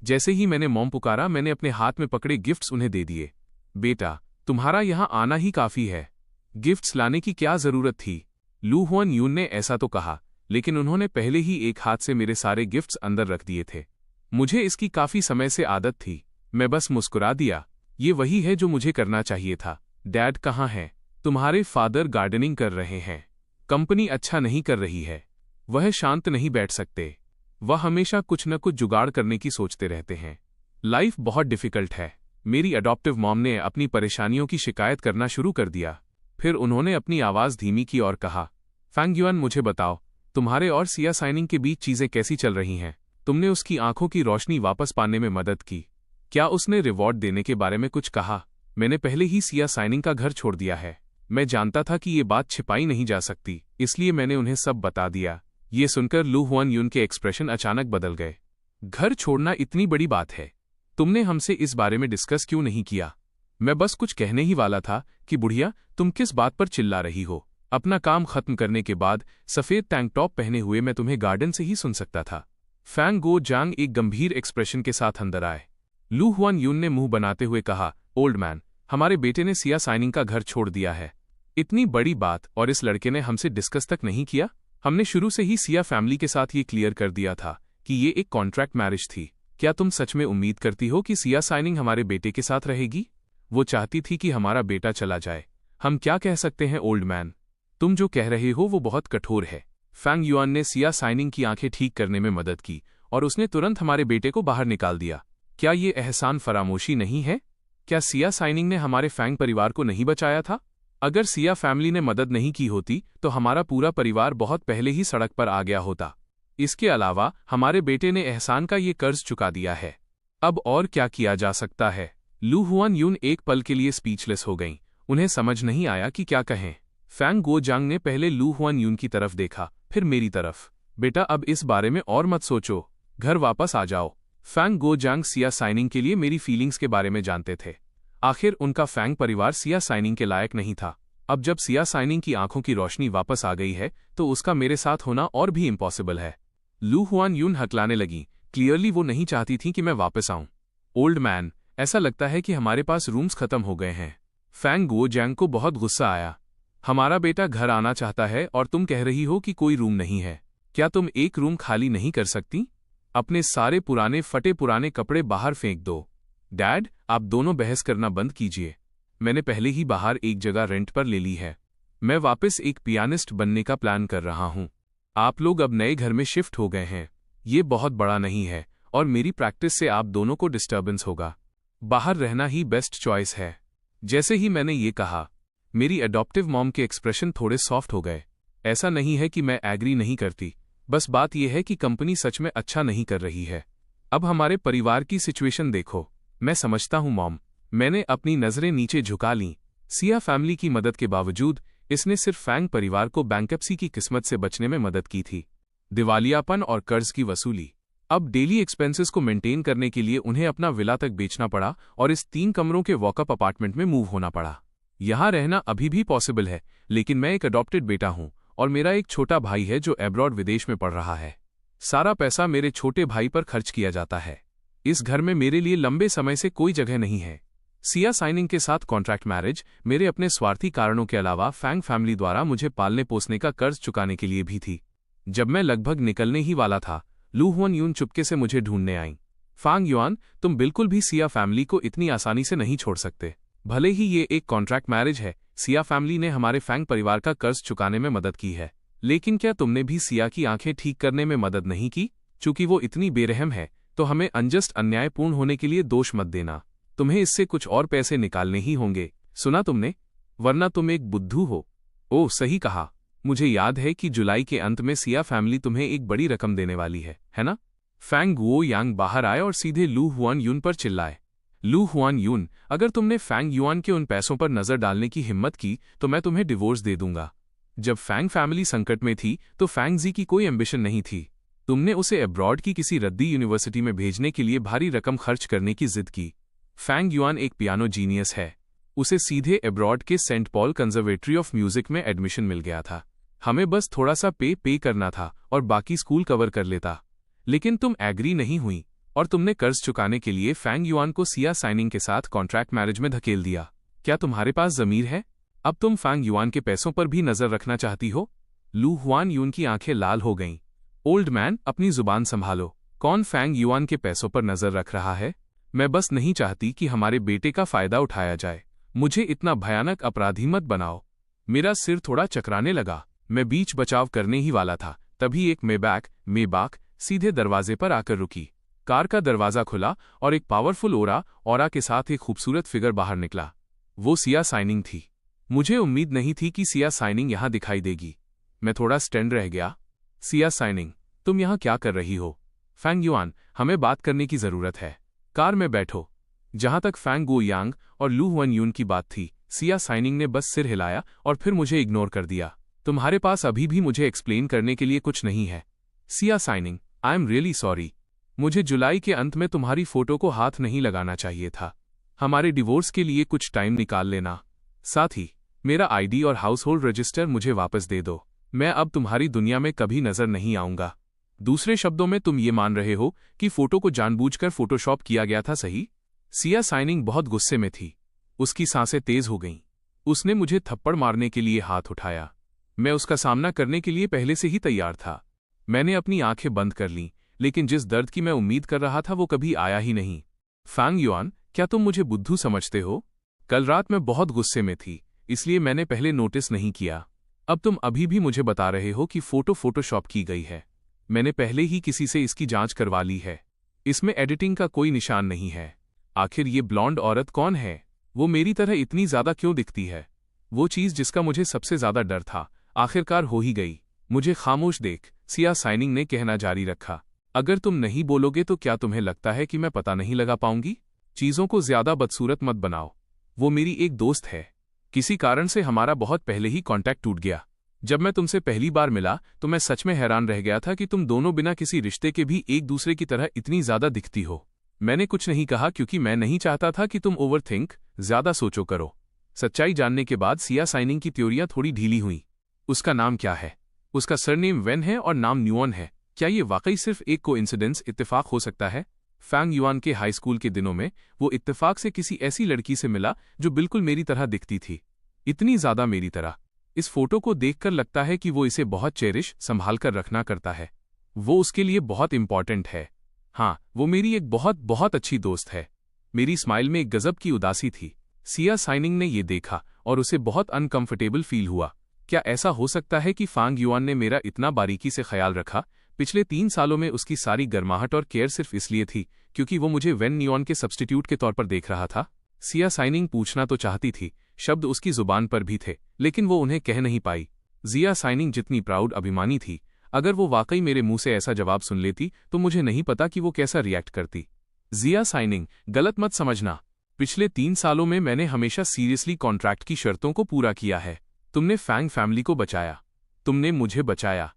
जैसे ही मैंने मॉम पुकारा, मैंने अपने हाथ में पकड़े गिफ्ट्स उन्हें दे दिए। बेटा, तुम्हारा यहां आना ही काफी है, गिफ्ट्स लाने की क्या जरूरत थी? लू हुआन यून ने ऐसा तो कहा, लेकिन उन्होंने पहले ही एक हाथ से मेरे सारे गिफ्ट्स अंदर रख दिए थे। मुझे इसकी काफी समय से आदत थी। मैं बस मुस्कुरा दिया। ये वही है जो मुझे करना चाहिए था। डैड कहाँ हैं? तुम्हारे फादर गार्डनिंग कर रहे हैं। कंपनी अच्छा नहीं कर रही है। वह शांत नहीं बैठ सकते। वह हमेशा कुछ न कुछ जुगाड़ करने की सोचते रहते हैं। लाइफ बहुत डिफिकल्ट है। मेरी अडॉप्टिव मॉम ने अपनी परेशानियों की शिकायत करना शुरू कर दिया। फिर उन्होंने अपनी आवाज धीमी की और कहा, फैंग युआन, मुझे बताओ, तुम्हारे और सिया साइनिंग के बीच चीजें कैसी चल रही हैं? तुमने उसकी आंखों की रोशनी वापस पाने में मदद की। क्या उसने रिवॉर्ड देने के बारे में कुछ कहा? मैंने पहले ही सिया साइनिंग का घर छोड़ दिया है। मैं जानता था कि ये बात छिपाई नहीं जा सकती, इसलिए मैंने उन्हें सब बता दिया। ये सुनकर लू हुआन यून के एक्सप्रेशन अचानक बदल गए। घर छोड़ना इतनी बड़ी बात है, तुमने हमसे इस बारे में डिस्कस क्यों नहीं किया? मैं बस कुछ कहने ही वाला था कि बुढ़िया, तुम किस बात पर चिल्ला रही हो? अपना काम खत्म करने के बाद सफेद टैंक टॉप पहने हुए मैं तुम्हें गार्डन से ही सुन सकता था। फैंग गो जांग एक गंभीर एक्सप्रेशन के साथ अंदर आए। लू हुआन यून ने मुंह बनाते हुए कहा, ओल्ड मैन, हमारे बेटे ने सिया साइनिंग का घर छोड़ दिया है। इतनी बड़ी बात, और इस लड़के ने हमसे डिस्कस तक नहीं किया? हमने शुरू से ही सिया फैमिली के साथ ये क्लियर कर दिया था कि ये एक कॉन्ट्रैक्ट मैरिज थी। क्या तुम सच में उम्मीद करती हो कि सिया साइनिंग हमारे बेटे के साथ रहेगी? वो चाहती थी कि हमारा बेटा चला जाए। हम क्या कह सकते हैं ओल्ड मैन? तुम जो कह रहे हो वो बहुत कठोर है। फैंग युआन ने सिया साइनिंग की आंखें ठीक करने में मदद की और उसने तुरंत हमारे बेटे को बाहर निकाल दिया। क्या ये एहसान फरामोशी नहीं है? क्या सिया साइनिंग ने हमारे फैंग परिवार को नहीं बचाया था? अगर सिया फैमिली ने मदद नहीं की होती तो हमारा पूरा परिवार बहुत पहले ही सड़क पर आ गया होता। इसके अलावा हमारे बेटे ने एहसान का ये कर्ज चुका दिया है। अब और क्या किया जा सकता है? लू हुआन यून एक पल के लिए स्पीचलेस हो गईं। उन्हें समझ नहीं आया कि क्या कहें। फैंग गो जांग ने पहले लू हुआन यून की तरफ देखा, फिर मेरी तरफ। बेटा, अब इस बारे में और मत सोचो, घर वापस आ जाओ। फैंग गो जांग सिया साइनिंग के लिए मेरी फीलिंग्स के बारे में जानते थे। आखिर उनका फैंग परिवार सिया साइनिंग के लायक नहीं था। अब जब सिया साइनिंग की आंखों की रोशनी वापस आ गई है तो उसका मेरे साथ होना और भी इम्पॉसिबल है। लू हुआन यून हकलाने लगी। क्लियरली वो नहीं चाहती थी कि मैं वापस आऊं। ओल्ड मैन, ऐसा लगता है कि हमारे पास रूम्स खत्म हो गए हैं। फैंग गो जांग को बहुत गुस्सा आया। हमारा बेटा घर आना चाहता है और तुम कह रही हो कि कोई रूम नहीं है। क्या तुम एक रूम खाली नहीं कर सकती? अपने सारे पुराने फटे पुराने कपड़े बाहर फेंक दो। डैड, आप दोनों बहस करना बंद कीजिए। मैंने पहले ही बाहर एक जगह रेंट पर ले ली है। मैं वापस एक पियानिस्ट बनने का प्लान कर रहा हूं। आप लोग अब नए घर में शिफ्ट हो गए हैं। ये बहुत बड़ा नहीं है और मेरी प्रैक्टिस से आप दोनों को डिस्टर्बेंस होगा। बाहर रहना ही बेस्ट चॉइस है। जैसे ही मैंने ये कहा, मेरी अडॉप्टिव मॉम के एक्सप्रेशन थोड़े सॉफ्ट हो गए। ऐसा नहीं है कि मैं एग्री नहीं करती, बस बात यह है कि कंपनी सच में अच्छा नहीं कर रही है। अब हमारे परिवार की सिचुएशन देखो। मैं समझता हूं मॉम। मैंने अपनी नजरें नीचे झुका लीं। सिया फैमिली की मदद के बावजूद इसने सिर्फ फैंग परिवार को बैंकरप्सी की किस्मत से बचने में मदद की थी। दिवालियापन और कर्ज की वसूली। अब डेली एक्सपेंसेस को मेंटेन करने के लिए उन्हें अपना विला तक बेचना पड़ा और इस 3 कमरों के वॉकअप अपार्टमेंट में मूव होना पड़ा। यहाँ रहना अभी भी पॉसिबल है, लेकिन मैं एक अडॉप्टेड बेटा हूँ और मेरा एक छोटा भाई है जो एब्रॉड विदेश में पढ़ रहा है। सारा पैसा मेरे छोटे भाई पर खर्च किया जाता है। इस घर में मेरे लिए लंबे समय से कोई जगह नहीं है। सिया साइनिंग के साथ कॉन्ट्रैक्ट मैरिज मेरे अपने स्वार्थी कारणों के अलावा फैंग फैमिली द्वारा मुझे पालने पोसने का कर्ज चुकाने के लिए भी थी। जब मैं लगभग निकलने ही वाला था, लू हुआन यून चुपके से मुझे ढूंढने आई। फांग युआन, तुम बिल्कुल भी सिया फैमिली को इतनी आसानी से नहीं छोड़ सकते। भले ही ये एक कॉन्ट्रैक्ट मैरिज है, सिया फैमिली ने हमारे फैंग परिवार का कर्ज चुकाने में मदद की है, लेकिन क्या तुमने भी सिया की आंखें ठीक करने में मदद नहीं की? चूंकि वो इतनी बेरहम है, तो हमें अनजस्ट अन्यायपूर्ण होने के लिए दोष मत देना। तुम्हें इससे कुछ और पैसे निकालने ही होंगे, सुना तुमने? वरना तुम एक बुद्धू हो। ओह, सही कहा। मुझे याद है कि जुलाई के अंत में सिया फैमिली तुम्हें एक बड़ी रकम देने वाली है ना? फैंग गुओ यांग बाहर आए और सीधे लू हुआन यून पर चिल्लाए। लू हुआन यून, अगर तुमने फैंग युआन के उन पैसों पर नजर डालने की हिम्मत की तो मैं तुम्हें डिवोर्स दे दूंगा। जब फैंग फैमिली संकट में थी तो फैंग जी की कोई एम्बिशन नहीं थी। तुमने उसे अब्रॉड की किसी रद्दी यूनिवर्सिटी में भेजने के लिए भारी रकम खर्च करने की जिद की। फैंग युआन एक पियानो जीनियस है। उसे सीधे अब्रॉड के Saint Paul conservatory of music में एडमिशन मिल गया था। हमें बस थोड़ा सा पे करना था और बाकी स्कूल कवर कर लेता। लेकिन तुम एग्री नहीं हुई और तुमने कर्ज चुकाने के लिए फैंग युआन को सिया साइनिंग के साथ कॉन्ट्रैक्ट मैरिज में धकेल दिया। क्या तुम्हारे पास ज़मीर है? अब तुम फैंग युआन के पैसों पर भी नजर रखना चाहती हो? लू हुआन यून की आंखें लाल हो गईं। ओल्ड मैन, अपनी जुबान संभालो। कौन फैंग युआन के पैसों पर नजर रख रहा है? मैं बस नहीं चाहती कि हमारे बेटे का फायदा उठाया जाए। मुझे इतना भयानक अपराधी मत बनाओ। मेरा सिर थोड़ा चकराने लगा। मैं बीच बचाव करने ही वाला था, तभी एक मेबाक सीधे दरवाजे पर आकर रुकी। कार का दरवाजा खुला और एक पावरफुल ऑरा के साथ एक खूबसूरत फिगर बाहर निकला। वो सिया साइनिंग थी। मुझे उम्मीद नहीं थी कि सिया साइनिंग यहां दिखाई देगी। मैं थोड़ा स्टैंड रह गया। सिया साइनिंग, तुम यहां क्या कर रही हो? फैंग युआन, हमें बात करने की जरूरत है। कार में बैठो। जहां तक फैंग गो यांग और लू हुआन यून की बात थी, सिया साइनिंग ने बस सिर हिलाया और फिर मुझे इग्नोर कर दिया। तुम्हारे पास अभी भी मुझे एक्सप्लेन करने के लिए कुछ नहीं है। Siya signing, I am really sorry. मुझे जुलाई के अंत में तुम्हारी फोटो को हाथ नहीं लगाना चाहिए था। हमारे डिवोर्स के लिए कुछ टाइम निकाल लेना। साथ ही मेरा आईडी और हाउस होल्ड रजिस्टर मुझे वापस दे दो। मैं अब तुम्हारी दुनिया में कभी नजर नहीं आऊंगा। दूसरे शब्दों में तुम ये मान रहे हो कि फोटो को जानबूझकर फोटोशॉप किया गया था, सही? सिया साइनिंग बहुत गुस्से में थी। उसकी सांसें तेज हो गईं। उसने मुझे थप्पड़ मारने के लिए हाथ उठाया। मैं उसका सामना करने के लिए पहले से ही तैयार था। मैंने अपनी आंखें बंद कर लीं, लेकिन जिस दर्द की मैं उम्मीद कर रहा था वो कभी आया ही नहीं। फैंग युआन, क्या तुम मुझे बुद्धू समझते हो? कल रात मैं बहुत गुस्से में थी, इसलिए मैंने पहले नोटिस नहीं किया। अब तुम अभी भी मुझे बता रहे हो कि फोटोशॉप की गई है। मैंने पहले ही किसी से इसकी जांच करवा ली है। इसमें एडिटिंग का कोई निशान नहीं है। आखिर ये ब्लॉन्ड औरत कौन है? वो मेरी तरह इतनी ज्यादा क्यों दिखती है? वो चीज जिसका मुझे सबसे ज्यादा डर था, आखिरकार हो ही गई। मुझे खामोश देख, सिया साइनिंग ने कहना जारी रखा। अगर तुम नहीं बोलोगे तो क्या तुम्हें लगता है कि मैं पता नहीं लगा पाऊंगी? चीजों को ज्यादा बदसूरत मत बनाओ। वो मेरी एक दोस्त है। किसी कारण से हमारा बहुत पहले ही कांटेक्ट टूट गया। जब मैं तुमसे पहली बार मिला तो मैं सच में हैरान रह गया था कि तुम दोनों बिना किसी रिश्ते के भी एक दूसरे की तरह इतनी ज्यादा दिखती हो। मैंने कुछ नहीं कहा क्योंकि मैं नहीं चाहता था कि तुम ओवरथिंक, ज्यादा सोचो करो। सच्चाई जानने के बाद सिया साइनिंग की थ्योरियां थोड़ी ढीली हुईं। उसका नाम क्या है? उसका सरनेम वेन है और नाम न्यूऑन है। क्या ये वाकई सिर्फ एक कोइंसिडेंस, इत्तेफाक हो सकता है? फैंग युआन के हाई स्कूल के दिनों में वो इत्तेफाक से किसी ऐसी लड़की से मिला जो बिल्कुल मेरी तरह दिखती थी, इतनी ज्यादा मेरी तरह। इस फोटो को देखकर लगता है कि वो इसे बहुत चेरिश, संभाल कर रखना करता है। वो उसके लिए बहुत इंपॉर्टेंट है। हाँ, वो मेरी एक बहुत बहुत अच्छी दोस्त है। मेरी स्माइल में एक गजब की उदासी थी। सिया साइनिंग ने ये देखा और उसे बहुत अनकंफर्टेबल फील हुआ। क्या ऐसा हो सकता है कि फैंग युआन ने मेरा इतना बारीकी से ख्याल रखा? पिछले 3 सालों में उसकी सारी गर्माहट और केयर सिर्फ इसलिए थी क्योंकि वो मुझे वेन न्यूऑन के सब्स्टिट्यूट के तौर पर देख रहा था? सिया साइनिंग पूछना तो चाहती थी, शब्द उसकी जुबान पर भी थे, लेकिन वो उन्हें कह नहीं पाई। सिया साइनिंग जितनी प्राउड, अभिमानी थी, अगर वो वाकई मेरे मुंह से ऐसा जवाब सुन लेती तो मुझे नहीं पता कि वो कैसा रिएक्ट करती। सिया साइनिंग, गलत मत समझना। पिछले 3 सालों में मैंने हमेशा सीरियसली कॉन्ट्रैक्ट की शर्तों को पूरा किया है। तुमने फैंग फैमिली को बचाया। तुमने मुझे बचाया।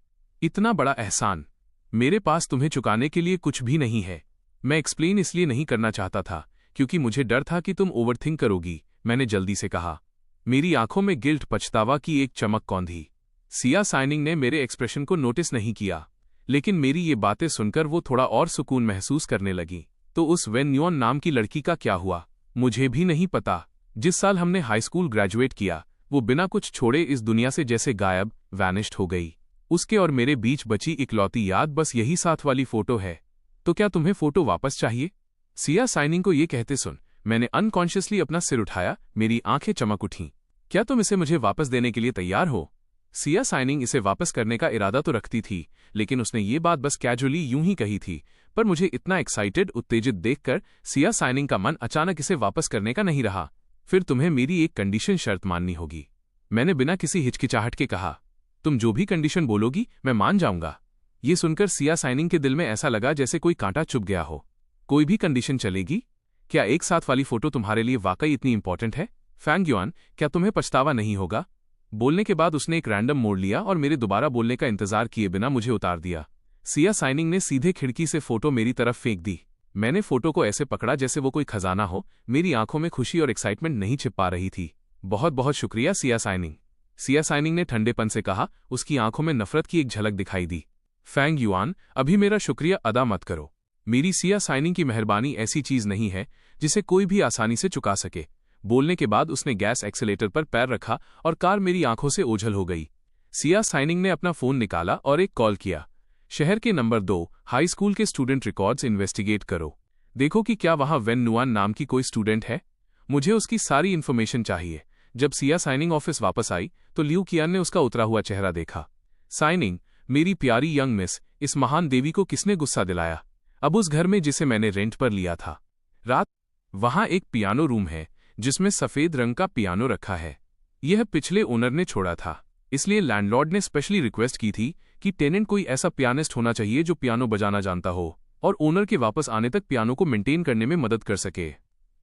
इतना बड़ा एहसान। मेरे पास तुम्हें चुकाने के लिए कुछ भी नहीं है। मैं एक्सप्लेन इसलिए नहीं करना चाहता था क्योंकि मुझे डर था कि तुम ओवरथिंक करोगी, मैंने जल्दी से कहा। मेरी आंखों में गिल्ट पछतावा की एक चमक कौंधी। सिया साइनिंग ने मेरे एक्सप्रेशन को नोटिस नहीं किया, लेकिन मेरी ये बातें सुनकर वो थोड़ा और सुकून महसूस करने लगी। तो उस वेन न्यून नाम की लड़की का क्या हुआ? मुझे भी नहीं पता। जिस साल हमने हाई स्कूल ग्रेजुएट किया, वो बिना कुछ छोड़े इस दुनिया से जैसे गायब, वैनिश्ड हो गई। उसके और मेरे बीच बची इकलौती याद बस यही साथ वाली फोटो है। तो क्या तुम्हें फोटो वापस चाहिए? सिया साइनिंग को ये कहते सुन मैंने अनकॉन्शियसली अपना सिर उठाया। मेरी आंखें चमक उठीं। क्या तुम इसे मुझे वापस देने के लिए तैयार हो? सिया साइनिंग इसे वापस करने का इरादा तो रखती थी, लेकिन उसने ये बात बस कैजुअली यूं ही कही थी। पर मुझे इतना एक्साइटेड, उत्तेजित देखकर सिया साइनिंग का मन अचानक इसे वापस करने का नहीं रहा। फिर तुम्हें मेरी एक कंडीशन शर्त माननी होगी, मैंने बिना किसी हिचकिचाहट के कहा। तुम जो भी कंडीशन बोलोगी मैं मान जाऊंगा। ये सुनकर सिया साइनिंग के दिल में ऐसा लगा जैसे कोई कांटा चुभ गया हो। कोई भी कंडीशन चलेगी? क्या एक साथ वाली फोटो तुम्हारे लिए वाकई इतनी इंपॉर्टेंट है? फैंग युआन, क्या तुम्हें पछतावा नहीं होगा? बोलने के बाद उसने एक रैंडम मोड़ लिया और मेरे दोबारा बोलने का इंतजार किए बिना मुझे उतार दिया। सिया साइनिंग ने सीधे खिड़की से फोटो मेरी तरफ फेंक दी। मैंने फोटो को ऐसे पकड़ा जैसे वो कोई खजाना हो। मेरी आंखों में खुशी और एक्साइटमेंट नहीं छिप पा रही थी। बहुत बहुत शुक्रिया सिया साइनिंग, सिया साइनिंग ने ठंडेपन से कहा। उसकी आंखों में नफरत की एक झलक दिखाई दी। फैंग युआन, अभी मेरा शुक्रिया अदा मत करो। मेरी सिया साइनिंग की मेहरबानी ऐसी चीज नहीं है जिसे कोई भी आसानी से चुका सके। बोलने के बाद उसने गैस एक्सीलेटर पर पैर रखा और कार मेरी आंखों से ओझल हो गई। सिया साइनिंग ने अपना फोन निकाला और एक कॉल किया। शहर के नंबर 2 हाई स्कूल के स्टूडेंट रिकॉर्ड्स इन्वेस्टिगेट करो। देखो कि क्या वहां वेन नुआन नाम की कोई स्टूडेंट है। मुझे उसकी सारी इन्फॉर्मेशन चाहिए। जब सिया साइनिंग ऑफिस वापस आई तो लियू कियान ने उसका उतरा हुआ चेहरा देखा। साइनिंग, मेरी प्यारी यंग मिस, इस महान देवी को किसने गुस्सा दिलाया? अब उस घर में जिसे मैंने रेंट पर लिया था। रात वहां एक पियानो रूम है जिसमें सफेद रंग का पियानो रखा है। यह पिछले ओनर ने छोड़ा था, इसलिए लैंडलॉर्ड ने स्पेशली रिक्वेस्ट की थी कि टेनेंट कोई ऐसा पियानिस्ट होना चाहिए जो पियानो बजाना जानता हो और ओनर के वापस आने तक पियानो को मेंटेन करने में मदद कर सके।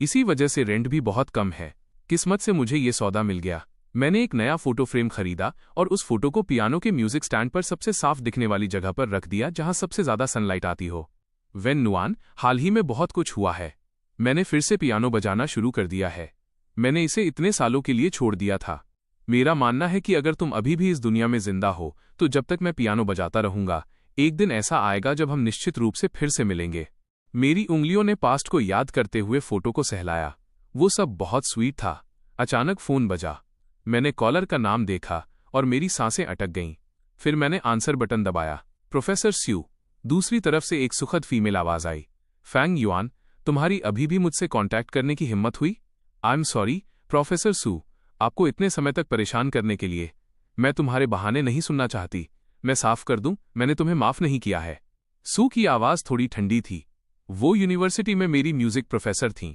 इसी वजह से रेंट भी बहुत कम है। किस्मत से मुझे ये सौदा मिल गया। मैंने एक नया फोटो फ्रेम खरीदा और उस फोटो को पियानो के म्यूजिक स्टैंड पर सबसे साफ दिखने वाली जगह पर रख दिया जहां सबसे ज्यादा सनलाइट आती हो। वेन नुआन, हाल ही में बहुत कुछ हुआ है। मैंने फिर से पियानो बजाना शुरू कर दिया है। मैंने इसे इतने सालों के लिए छोड़ दिया था। मेरा मानना है कि अगर तुम अभी भी इस दुनिया में जिंदा हो तो जब तक मैं पियानो बजाता रहूंगा, एक दिन ऐसा आएगा जब हम निश्चित रूप से फिर से मिलेंगे। मेरी उंगलियों ने पास्ट को याद करते हुए फोटो को सहलाया। वो सब बहुत स्वीट था। अचानक फोन बजा। मैंने कॉलर का नाम देखा और मेरी सांसें अटक गईं। फिर मैंने आंसर बटन दबाया। प्रोफेसर स्यू। दूसरी तरफ से एक सुखद फीमेल आवाज आई। फैंग युआन, तुम्हारी अभी भी मुझसे कांटेक्ट करने की हिम्मत हुई? आई एम सॉरी प्रोफेसर सू, आपको इतने समय तक परेशान करने के लिए। मैं तुम्हारे बहाने नहीं सुनना चाहती। मैं साफ कर दूं, मैंने तुम्हें माफ नहीं किया है। सू की आवाज थोड़ी ठंडी थी। वो यूनिवर्सिटी में मेरी म्यूजिक प्रोफेसर थीं।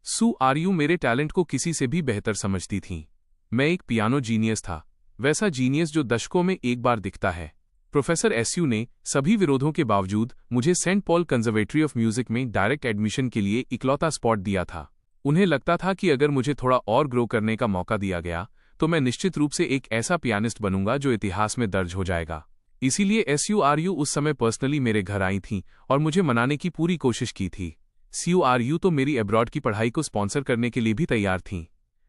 सू आर्यू मेरे टैलेंट को किसी से भी बेहतर समझती थीं। मैं एक पियानो जीनियस था, वैसा जीनियस जो दशकों में एक बार दिखता है। प्रोफेसर एसयू ने सभी विरोधों के बावजूद मुझे Saint Paul conservatory of music में डायरेक्ट एडमिशन के लिए इकलौता स्पॉट दिया था। उन्हें लगता था कि अगर मुझे थोड़ा और ग्रो करने का मौका दिया गया तो मैं निश्चित रूप से एक ऐसा पियानिस्ट बनूंगा जो इतिहास में दर्ज हो जाएगा। इसीलिए एसयूआरयू उस समय पर्सनली मेरे घर आई थीं और मुझे मनाने की पूरी कोशिश की थी। सीयूआरयू तो मेरी एब्रॉड की पढ़ाई को स्पॉन्सर करने के लिए भी तैयार थीं,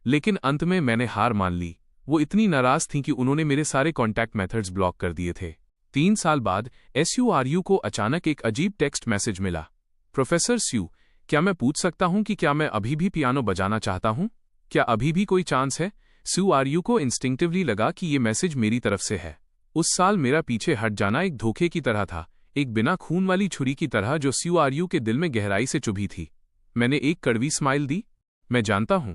लेकिन अंत में मैंने हार मान ली। वो इतनी नाराज थीं कि उन्होंने मेरे सारे कॉन्टैक्ट मेथड्स ब्लॉक कर दिए थे। 3 साल बाद एसयूआरयू को अचानक एक अजीब टेक्स्ट मैसेज मिला। प्रोफेसर स्यू, क्या मैं पूछ सकता हूं कि क्या मैं अभी भी पियानो बजाना चाहता हूं? क्या अभी भी कोई चांस है? सीयूआरयू को इंस्टिंक्टिवली लगा कि ये मैसेज मेरी तरफ से है। उस साल मेरा पीछे हट जाना एक धोखे की तरह था, एक बिना खून वाली छुरी की तरह जो सीयूआरयू के दिल में गहराई से चुभी थी। मैंने एक कड़वी स्माइल दी। मैं जानता हूं,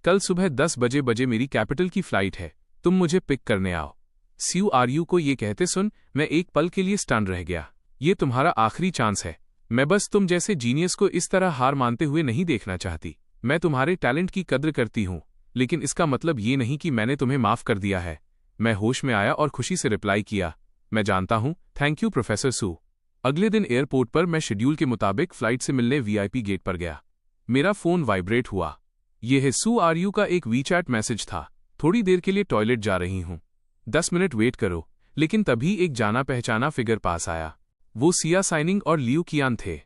कल सुबह 10 बजे मेरी कैपिटल की फ्लाइट है, तुम मुझे पिक करने आओ। सीयूआरयू को ये कहते सुन मैं एक पल के लिए स्टन रह गया। ये तुम्हारा आखिरी चांस है। मैं बस तुम जैसे जीनियस को इस तरह हार मानते हुए नहीं देखना चाहती। मैं तुम्हारे टैलेंट की कद्र करती हूं, लेकिन इसका मतलब ये नहीं कि मैंने तुम्हें माफ कर दिया है। मैं होश में आया और खुशी से रिप्लाई किया, मैं जानता हूं, थैंक यू प्रोफेसर सू। अगले दिन एयरपोर्ट पर मैं शेड्यूल के मुताबिक फ्लाइट से मिलने वीआईपी गेट पर गया। मेरा फोन वाइब्रेट हुआ। यह सीयूआरयू का एक वीचैट मैसेज था। थोड़ी देर के लिए टॉयलेट जा रही हूं, 10 मिनट वेट करो। लेकिन तभी एक जाना पहचाना फिगर पास आया। वो सिया साइनिंग और लियू कियान थे।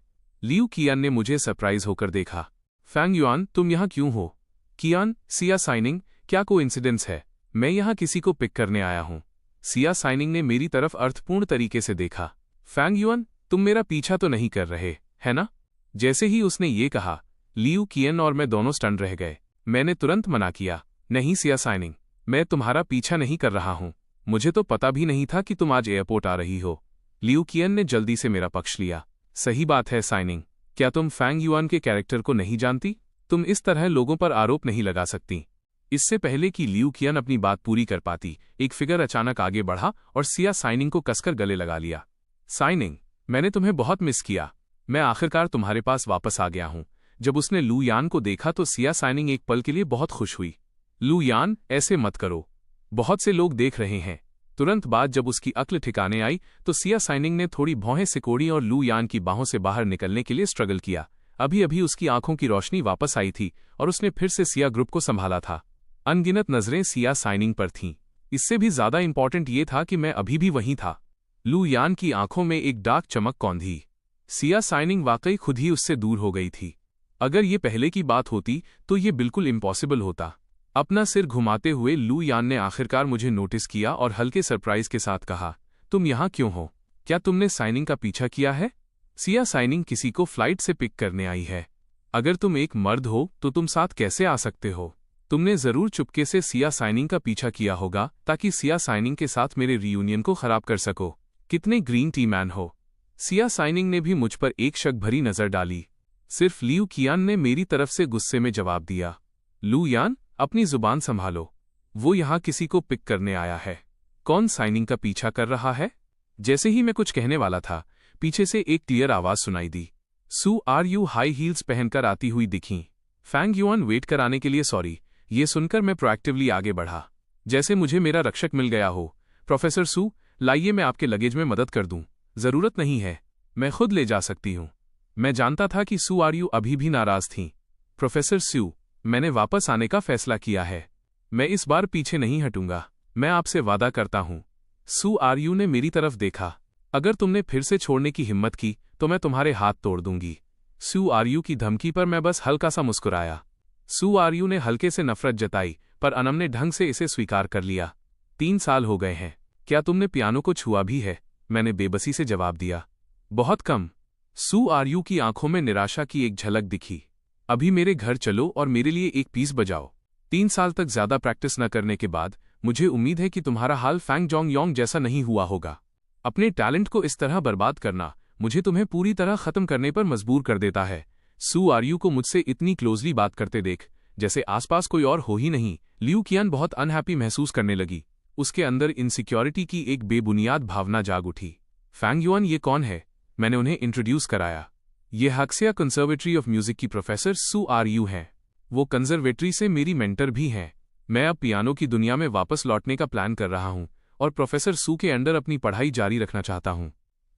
लियू कियान ने मुझे सरप्राइज होकर देखा। फैंग युआन, तुम यहाँ क्यों हो? कियान, सिया साइनिंग, क्या कोइंसिडेंस है? मैं यहाँ किसी को पिक करने आया हूँ। सिया साइनिंग ने मेरी तरफ अर्थपूर्ण तरीके से देखा। फैंग युआन, तुम मेरा पीछा तो नहीं कर रहे, है ना? जैसे ही उसने ये कहा, लियू कियान और मैं दोनों स्टन रह गए। मैंने तुरंत मना किया, नहीं सिया साइनिंग, मैं तुम्हारा पीछा नहीं कर रहा हूँ। मुझे तो पता भी नहीं था कि तुम आज एयरपोर्ट आ रही हो। लियू कियान ने जल्दी से मेरा पक्ष लिया। सही बात है साइनिंग, क्या तुम फैंग युआन के कैरेक्टर को नहीं जानती? तुम इस तरह लोगों पर आरोप नहीं लगा सकती। इससे पहले कि लियू कियान अपनी बात पूरी कर पाती, एक फिगर अचानक आगे बढ़ा और सिया साइनिंग को कसकर गले लगा लिया। साइनिंग, मैंने तुम्हें बहुत मिस किया। मैं आखिरकार तुम्हारे पास वापस आ गया हूं। जब उसने लू यान को देखा तो सिया साइनिंग एक पल के लिए बहुत खुश हुई। लू यान, ऐसे मत करो, बहुत से लोग देख रहे हैं। तुरंत बाद जब उसकी अक्ल ठिकाने आई तो सिया साइनिंग ने थोड़ी भौहें सिकोड़ी और लू यान की बाहों से बाहर निकलने के लिए स्ट्रगल किया। अभी अभी उसकी आंखों की रोशनी वापस आई थी और उसने फिर से सिया ग्रुप को संभाला था। अनगिनत नजरें सिया साइनिंग पर थीं। इससे भी ज्यादा इंपॉर्टेंट ये था कि मैं अभी भी वहीं था। लू यान की आंखों में एक डार्क चमक कौंधी। सिया साइनिंग वाकई खुद ही उससे दूर हो गई थी। अगर ये पहले की बात होती तो ये बिल्कुल इम्पॉसिबल होता। अपना सिर घुमाते हुए लू यान ने आखिरकार मुझे नोटिस किया और हल्के सरप्राइज के साथ कहा, तुम यहाँ क्यों हो? क्या तुमने साइनिंग का पीछा किया है? सिया साइनिंग किसी को फ्लाइट से पिक करने आई है। अगर तुम एक मर्द हो तो तुम साथ कैसे आ सकते हो? तुमने जरूर चुपके से सिया साइनिंग का पीछा किया होगा ताकि सिया साइनिंग के साथ मेरे रियूनियन को खराब कर सको। कितने ग्रीन टी मैन हो। सिया साइनिंग ने भी मुझ पर एक शक भरी नजर डाली। सिर्फ लियू कियान ने मेरी तरफ से गुस्से में जवाब दिया, लू यान, अपनी जुबान संभालो। वो यहाँ किसी को पिक करने आया है। कौन साइनिंग का पीछा कर रहा है? जैसे ही मैं कुछ कहने वाला था, पीछे से एक क्लियर आवाज सुनाई दी। सू आर यू हाई हील्स पहनकर आती हुई दिखीं। फैंग युआन, वेट कराने के लिए सॉरी। ये सुनकर मैं प्रोएक्टिवली आगे बढ़ा, जैसे मुझे मेरा रक्षक मिल गया हो। प्रोफेसर सू, लाइए मैं आपके लगेज में मदद कर दूं। जरूरत नहीं है, मैं खुद ले जा सकती हूं। मैं जानता था कि सू आर यू अभी भी नाराज थीं। प्रोफेसर सू, मैंने वापस आने का फैसला किया है। मैं इस बार पीछे नहीं हटूंगा, मैं आपसे वादा करता हूं। सू आर यू ने मेरी तरफ देखा। अगर तुमने फिर से छोड़ने की हिम्मत की तो मैं तुम्हारे हाथ तोड़ दूंगी। सू आर यू की धमकी पर मैं बस हल्का सा मुस्कुराया। सू आर यू ने हल्के से नफरत जताई, पर अनम ने ढंग से इसे स्वीकार कर लिया। 3 साल हो गए हैं, क्या तुमने पियानो को छुआ भी है? मैंने बेबसी से जवाब दिया। बहुत कम। सू आर यू की आंखों में निराशा की एक झलक दिखी। अभी मेरे घर चलो और मेरे लिए एक पीस बजाओ। 3 साल तक ज्यादा प्रैक्टिस न करने के बाद मुझे उम्मीद है कि तुम्हारा हाल फैंग जोंग योंग जैसा नहीं हुआ होगा। अपने टैलेंट को इस तरह बर्बाद करना मुझे तुम्हें पूरी तरह खत्म करने पर मजबूर कर देता है। सू आर यू को मुझसे इतनी क्लोजली बात करते देख जैसे आसपास कोई और हो ही नहीं, लियू कियान बहुत अनहैप्पी महसूस करने लगी। उसके अंदर इनसिक्योरिटी की एक बेबुनियाद भावना जाग उठी। फैंग युआन, ये कौन है? मैंने उन्हें इंट्रोड्यूस कराया। ये हक्सिया कंसर्वेटरी ऑफ म्यूजिक की प्रोफेसर सू आर यू हैं। वो कंजर्वेटरी से मेरी मेंटर भी हैं। मैं अब पियानो की दुनिया में वापस लौटने का प्लान कर रहा हूं और प्रोफेसर सू के अंडर अपनी पढ़ाई जारी रखना चाहता हूं।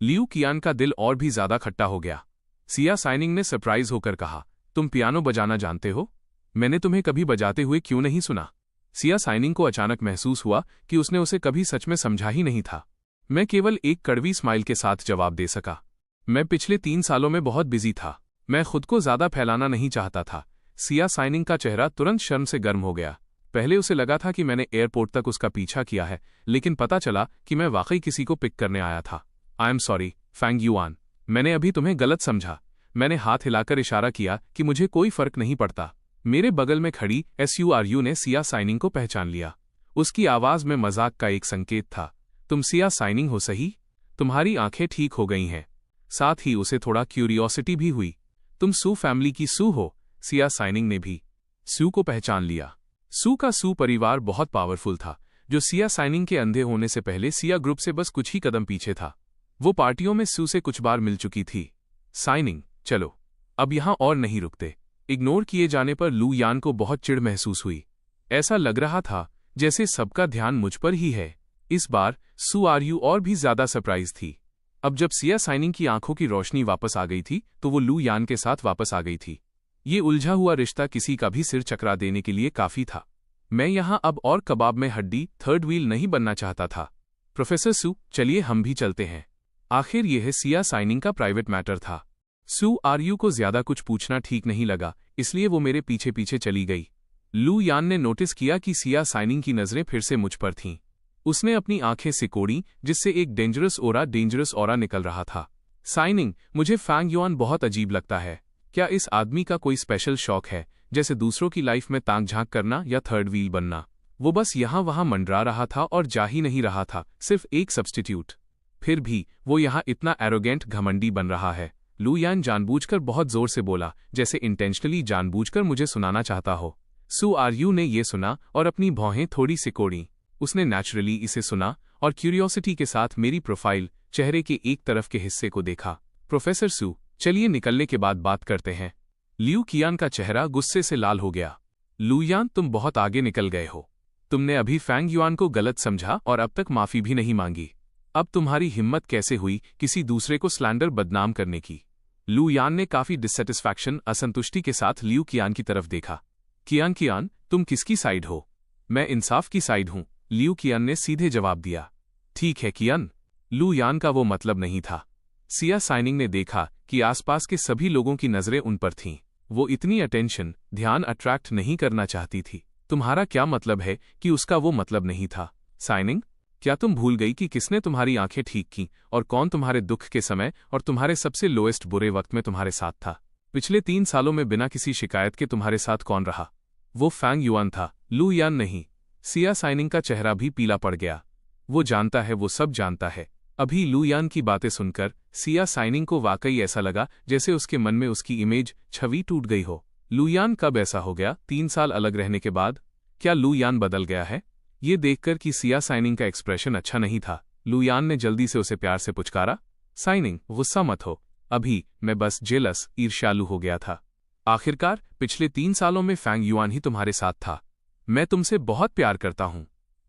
लियू कियान का दिल और भी ज्यादा खट्टा हो गया। सिया साइनिंग ने सरप्राइज होकर कहा, तुम पियानो बजाना जानते हो? मैंने तुम्हें कभी बजाते हुए क्यों नहीं सुना? सिया साइनिंग को अचानक महसूस हुआ कि उसने उसे कभी सच में समझा ही नहीं था। मैं केवल एक कड़वी स्माइल के साथ जवाब दे सका। मैं पिछले 3 सालों में बहुत बिजी था। मैं खुद को ज्यादा फैलाना नहीं चाहता था। सिया साइनिंग का चेहरा तुरंत शर्म से गर्म हो गया। पहले उसे लगा था कि मैंने एयरपोर्ट तक उसका पीछा किया है, लेकिन पता चला कि मैं वाकई किसी को पिक करने आया था। I am sorry Fang Yuan, मैंने अभी तुम्हें गलत समझा। मैंने हाथ हिलाकर इशारा किया कि मुझे कोई फर्क नहीं पड़ता। मेरे बगल में खड़ी SURU ने सिया साइनिंग को पहचान लिया। उसकी आवाज में मजाक का एक संकेत था। तुम सिया साइनिंग हो सही? तुम्हारी आंखें ठीक हो गई हैं। साथ ही उसे थोड़ा क्यूरियोसिटी भी हुई। तुम सू फैमिली की सू हो? सिया साइनिंग ने भी सू को पहचान लिया। सू का सू परिवार बहुत पावरफुल था, जो सिया साइनिंग के अंधे होने से पहले सिया ग्रुप से बस कुछ ही कदम पीछे था। वो पार्टियों में सू से कुछ बार मिल चुकी थी। साइनिंग, चलो अब यहां और नहीं रुकते। इग्नोर किए जाने पर लू यान को बहुत चिढ़ महसूस हुई। ऐसा लग रहा था जैसे सबका ध्यान मुझ पर ही है। इस बार सू आरयू और भी ज्यादा सरप्राइज थी। अब जब सिया साइनिंग की आंखों की रोशनी वापस आ गई थी तो वो लू यान के साथ वापस आ गई थी। ये उलझा हुआ रिश्ता किसी का भी सिर चकरा देने के लिए काफी था। मैं यहां अब और कबाब में हड्डी थर्ड व्हील नहीं बनना चाहता था। प्रोफेसर सू, चलिए हम भी चलते हैं। आखिर यह सिया साइनिंग का प्राइवेट मैटर था। सू आरयू को ज्यादा कुछ पूछना ठीक नहीं लगा, इसलिए वो मेरे पीछे पीछे चली गई। लू यान ने नोटिस किया कि सिया साइनिंग की नजरें फिर से मुझ पर थीं। उसने अपनी आंखें सिकोड़ी, जिससे एक डेंजरस ऑरा निकल रहा था। साइनिंग, मुझे फैंग युआन बहुत अजीब लगता है। क्या इस आदमी का कोई स्पेशल शौक है, जैसे दूसरों की लाइफ में ताक झांक करना या थर्ड व्हील बनना? वो बस यहां वहां मंडरा रहा था और जा ही नहीं रहा था, सिर्फ एक सब्स्टिट्यूट। फिर भी वो यहां इतना एरोगेंट घमंडी बन रहा है। लू यान जानबूझकर बहुत जोर से बोला, जैसे इंटेंशनली जानबूझकर मुझे सुनाना चाहता हो। सू आरयू ने ये सुना और अपनी भौहें थोड़ी सिकोड़ी। उसने नेचुरली इसे सुना और क्यूरियोसिटी के साथ मेरी प्रोफाइल, चेहरे के एक तरफ के हिस्से को देखा। प्रोफेसर सू, चलिए निकलने के बाद बात करते हैं। लियू कियान का चेहरा गुस्से से लाल हो गया। लू यान, तुम बहुत आगे निकल गए हो। तुमने अभी फैंग युआन को गलत समझा और अब तक माफी भी नहीं मांगी। अब तुम्हारी हिम्मत कैसे हुई किसी दूसरे को स्लैंडर बदनाम करने की? लू यान ने काफी डिससेटिस्फैक्शन, असंतुष्टि के साथ लियू कियान की तरफ देखा। कियान, तुम किसकी साइड हो? मैं इंसाफ की साइड हूं, लियू कियान ने सीधे जवाब दिया। ठीक है कियान। लू यान का वो मतलब नहीं था। सिया साइनिंग ने देखा कि आसपास के सभी लोगों की नजरें उन पर थीं। वो इतनी अटेंशन, ध्यान अट्रैक्ट नहीं करना चाहती थी। तुम्हारा क्या मतलब है कि उसका वो मतलब नहीं था? साइनिंग, क्या तुम भूल गई कि किसने तुम्हारी आंखें ठीक की और कौन तुम्हारे दुख के समय और तुम्हारे सबसे लोएस्ट बुरे वक्त में तुम्हारे साथ था? पिछले 3 सालों में बिना किसी शिकायत के तुम्हारे साथ कौन रहा? वो फैंग युआन था, लू यान नहीं। सिया साइनिंग का चेहरा भी पीला पड़ गया। वो जानता है, वो सब जानता है। अभी लू यान की बातें सुनकर सिया साइनिंग को वाकई ऐसा लगा जैसे उसके मन में उसकी इमेज, छवि टूट गई हो। लू यान कब ऐसा हो गया? 3 साल अलग रहने के बाद? क्या लू यान बदल गया है? ये देखकर कि सिया साइनिंग का एक्सप्रेशन अच्छा नहीं था, लू यान ने जल्दी से उसे प्यार से पुचकारा। साइनिंग, गुस्सा मत हो। अभी मैं बस जेलस, ईर्ष्यालु हो गया था। आखिरकार पिछले 3 सालों में फैंग युआन ही तुम्हारे साथ था। मैं तुमसे बहुत प्यार करता हूं।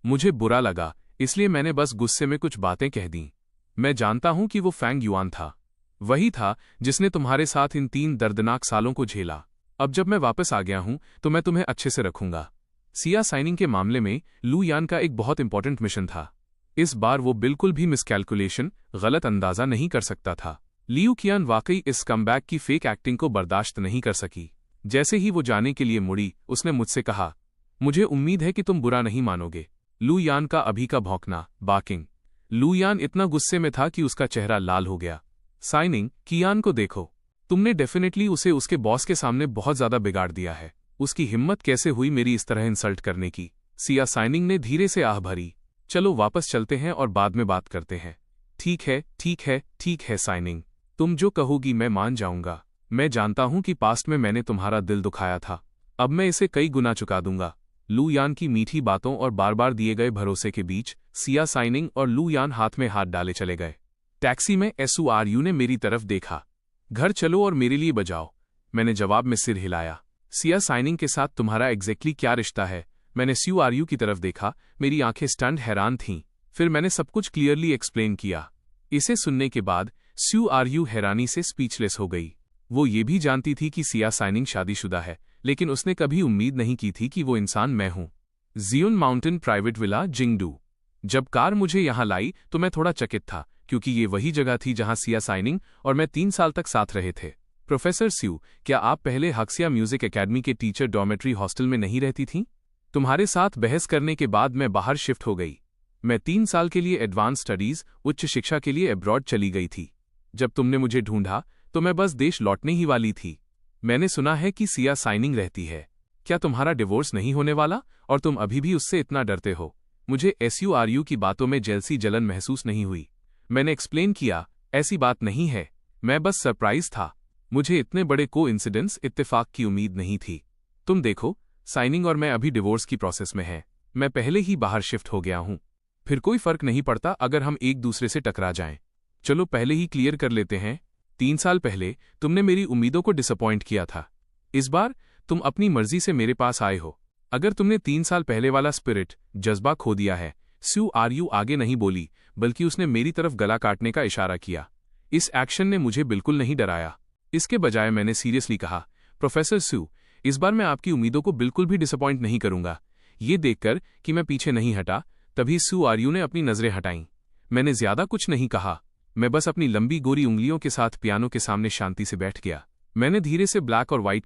मुझे बुरा लगा, इसलिए मैंने बस गुस्से में कुछ बातें कह दी। मैं जानता हूं कि वो फैंग युआन था, वही था जिसने तुम्हारे साथ इन 3 दर्दनाक सालों को झेला। अब जब मैं वापस आ गया हूं तो मैं तुम्हें अच्छे से रखूंगा। सिया साइनिंग के मामले में लू यान का एक बहुत इंपॉर्टेंट मिशन था। इस बार वो बिल्कुल भी मिसकैलकुलेशन, गलत अंदाजा नहीं कर सकता था। लियू कियान वाकई इस कमबैक की फेक एक्टिंग को बर्दाश्त नहीं कर सकी। जैसे ही वो जाने के लिए मुड़ी, उसने मुझसे कहा, मुझे उम्मीद है कि तुम बुरा नहीं मानोगे। लू यान का अभी का भौंकना, बाकिंग। लू यान इतना गुस्से में था कि उसका चेहरा लाल हो गया। साइनिंग, कियान को देखो। तुमने डेफिनेटली उसे उसके बॉस के सामने बहुत ज्यादा बिगाड़ दिया है। उसकी हिम्मत कैसे हुई मेरी इस तरह इंसल्ट करने की? सिया साइनिंग ने धीरे से आह भरी। चलो वापस चलते हैं और बाद में बात करते हैं। ठीक है साइनिंग, तुम जो कहोगी मैं मान जाऊंगा। मैं जानता हूं कि पास्ट में मैंने तुम्हारा दिल दुखाया था, अब मैं इसे कई गुना चुका दूंगा। लू यान की मीठी बातों और बार बार दिए गए भरोसे के बीच सिया साइनिंग और लू यान हाथ में हाथ डाले चले गए। टैक्सी में SURU ने मेरी तरफ देखा। घर चलो और मेरे लिए बजाओ। मैंने जवाब में सिर हिलाया। सिया साइनिंग के साथ तुम्हारा एग्जैक्टली क्या रिश्ता है? मैंने SURU की तरफ देखा। मेरी आंखें स्टंट हैरान थीं। फिर मैंने सब कुछ क्लियरली एक्सप्लेन किया। इसे सुनने के बाद SURU हैरानी से स्पीचलेस हो गई। वो ये भी जानती थी कि सिया साइनिंग शादीशुदा है, लेकिन उसने कभी उम्मीद नहीं की थी कि वो इंसान मैं हूं। जियुन माउंटेन प्राइवेट विला, जिंगडू। जब कार मुझे यहां लाई तो मैं थोड़ा चकित था, क्योंकि ये वही जगह थी जहां सिया साइनिंग और मैं 3 साल तक साथ रहे थे। प्रोफेसर स्यू, क्या आप पहले हक्सिया म्यूजिक एकेडमी के टीचर डॉर्मेट्री हॉस्टल में नहीं रहती थीं? तुम्हारे साथ बहस करने के बाद मैं बाहर शिफ्ट हो गई। मैं 3 साल के लिए एडवांस स्टडीज, उच्च शिक्षा के लिए अब्रॉड चली गई थी। जब तुमने मुझे ढूंढा तो मैं बस देश लौटने ही वाली थी। मैंने सुना है कि सिया साइनिंग रहती है। क्या तुम्हारा डिवोर्स नहीं होने वाला और तुम अभी भी उससे इतना डरते हो? मुझे SURU की बातों में जेलसी जलन महसूस नहीं हुई। मैंने एक्सप्लेन किया, ऐसी बात नहीं है, मैं बस सरप्राइज था। मुझे इतने बड़े कोइंसिडेंस, इत्तेफाक की उम्मीद नहीं थी। तुम देखो, साइनिंग और मैं अभी डिवोर्स की प्रोसेस में हैं। मैं पहले ही बाहर शिफ्ट हो गया हूं। फिर कोई फर्क नहीं पड़ता अगर हम एक दूसरे से टकरा जाएं। चलो पहले ही क्लियर कर लेते हैं। 3 साल पहले तुमने मेरी उम्मीदों को डिसअपॉइंट किया था। इस बार तुम अपनी मर्जी से मेरे पास आए हो। अगर तुमने 3 साल पहले वाला स्पिरिट, जज्बा खो दिया है। SURU आगे नहीं बोली, बल्कि उसने मेरी तरफ गला काटने का इशारा किया। इस एक्शन ने मुझे बिल्कुल नहीं डराया। इसके बजाय मैंने सीरियसली कहा, प्रोफेसर स्यू, इस बार मैं आपकी उम्मीदों को बिल्कुल भी डिसअपॉइंट नहीं करूंगा। ये देखकर कि मैं पीछे नहीं हटा, तभी SURU ने अपनी नजरें हटाईं। मैंने ज्यादा कुछ नहीं कहा। मैं बस अपनी लंबी गोरी उंगलियों के साथ पियानो के सामने शांति से बैठ गया। मैंने धीरे से ब्लैक और व्हाइट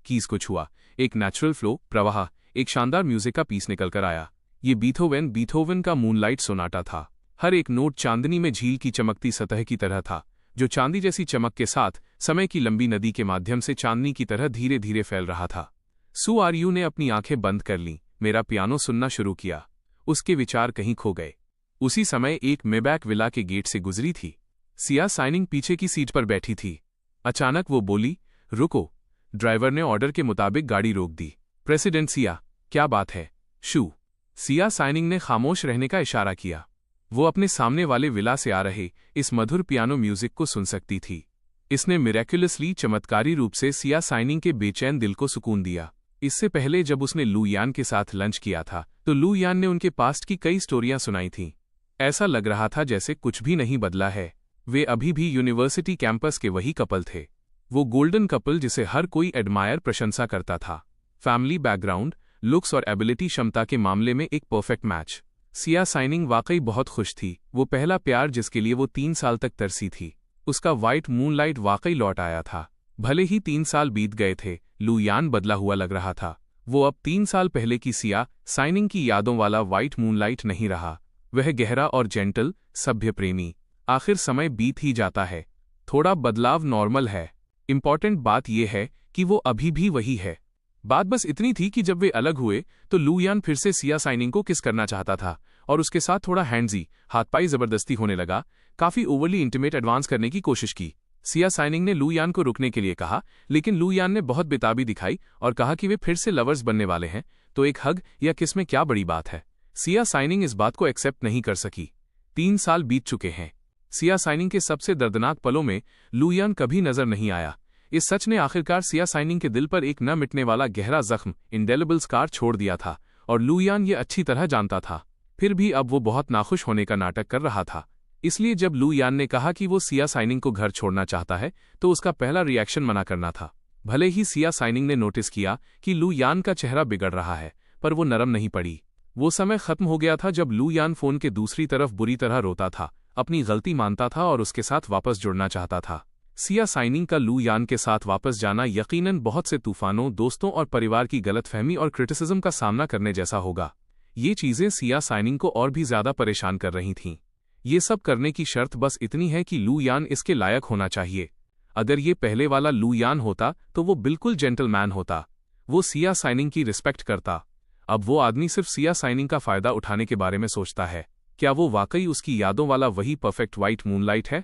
कीज को छुआ। एक नेचुरल फ्लो, प्रवाह, एक शानदार म्यूजिक का पीस निकल कर आया। ये बीथोवन का मूनलाइट सोनाटा था। हर एक नोट चांदनी में झील की चमकती सतह की तरह था, जो चांदी जैसी चमक के साथ समय की लंबी नदी के माध्यम से चांदनी की तरह धीरे धीरे फैल रहा था। सू आरयू ने अपनी आंखें बंद कर लीं, मेरा पियानो सुनना शुरू किया। उसके विचार कहीं खो गए। उसी समय एक मेबैक विला के गेट से गुजरी थी। सिया साइनिंग पीछे की सीट पर बैठी थी। अचानक वो बोली, रुको। ड्राइवर ने ऑर्डर के मुताबिक गाड़ी रोक दी। प्रेसिडेंट सिया, क्या बात है? शू। सिया साइनिंग ने खामोश रहने का इशारा किया। वो अपने सामने वाले विला से आ रहे इस मधुर पियानो म्यूजिक को सुन सकती थी। इसने मिरेक्युलसली चमत्कारी रूप से सिया साइनिंग के बेचैन दिल को सुकून दिया। इससे पहले जब उसने लू यान के साथ लंच किया था तो लू यान ने उनके पास्ट की कई स्टोरियां सुनाई थीं। ऐसा लग रहा था जैसे कुछ भी नहीं बदला है। वे अभी भी यूनिवर्सिटी कैंपस के वही कपल थे। वो गोल्डन कपल जिसे हर कोई एडमायर प्रशंसा करता था। फैमिली बैकग्राउंड, लुक्स और एबिलिटी क्षमता के मामले में एक परफेक्ट मैच। सिया साइनिंग वाकई बहुत खुश थी। वो पहला प्यार जिसके लिए वो 3 साल तक तरसी थी, उसका व्हाइट मूनलाइट वाकई लौट आया था। भले ही 3 साल बीत गए थे, लू यान बदला हुआ लग रहा था। वो अब 3 साल पहले की सिया साइनिंग की यादों वाला व्हाइट मूनलाइट नहीं रहा। वह गहरा और जेंटल, सभ्य प्रेमी। आखिर समय बीत ही जाता है, थोड़ा बदलाव नॉर्मल है। इंपॉर्टेंट बात यह है कि वो अभी भी वही है। बात बस इतनी थी कि जब वे अलग हुए तो लू यान फिर से सिया साइनिंग को किस करना चाहता था और उसके साथ थोड़ा हैंड्जी, हाथ-पाई जबरदस्ती होने लगा। काफी ओवरली इंटीमेट एडवांस करने की कोशिश की। सिया साइनिंग ने लू यान को रुकने के लिए कहा, लेकिन लू यान ने बहुत बेताबी दिखाई और कहा कि वे फिर से लवर्स बनने वाले हैं, तो एक हग या किस में क्या बड़ी बात है। सिया साइनिंग इस बात को एक्सेप्ट नहीं कर सकी। 3 साल बीत चुके हैं। सिया साइनिंग के सबसे दर्दनाक पलों में लू यान कभी नजर नहीं आया। इस सच ने आखिरकार सिया साइनिंग के दिल पर एक न मिटने वाला गहरा जख्म, इंडेलिबल स्कार छोड़ दिया था और लू यान ये अच्छी तरह जानता था। फिर भी अब वो बहुत नाखुश होने का नाटक कर रहा था। इसलिए जब लू यान ने कहा कि वो सिया साइनिंग को घर छोड़ना चाहता है तो उसका पहला रिएक्शन मना करना था। भले ही सिया साइनिंग ने नोटिस किया कि लू यान का चेहरा बिगड़ रहा है, पर वो नरम नहीं पड़ी। वो समय खत्म हो गया था जब लू यान फोन के दूसरी तरफ बुरी तरह रोता था, अपनी गलती मानता था और उसके साथ वापस जुड़ना चाहता था। सिया साइनिंग का लू यान के साथ वापस जाना यकीनन बहुत से तूफानों, दोस्तों और परिवार की गलतफहमी और क्रिटिसिज्म का सामना करने जैसा होगा। ये चीजें सिया साइनिंग को और भी ज्यादा परेशान कर रही थीं। ये सब करने की शर्त बस इतनी है कि लू यान इसके लायक होना चाहिए। अगर ये पहले वाला लू यान होता तो वो बिल्कुल जेंटलमैन होता। वो सिया साइनिंग की रिस्पेक्ट करता। अब वो आदमी सिर्फ सिया साइनिंग का फायदा उठाने के बारे में सोचता है। क्या वो वाकई उसकी यादों वाला वही परफेक्ट व्हाइट मूनलाइट है?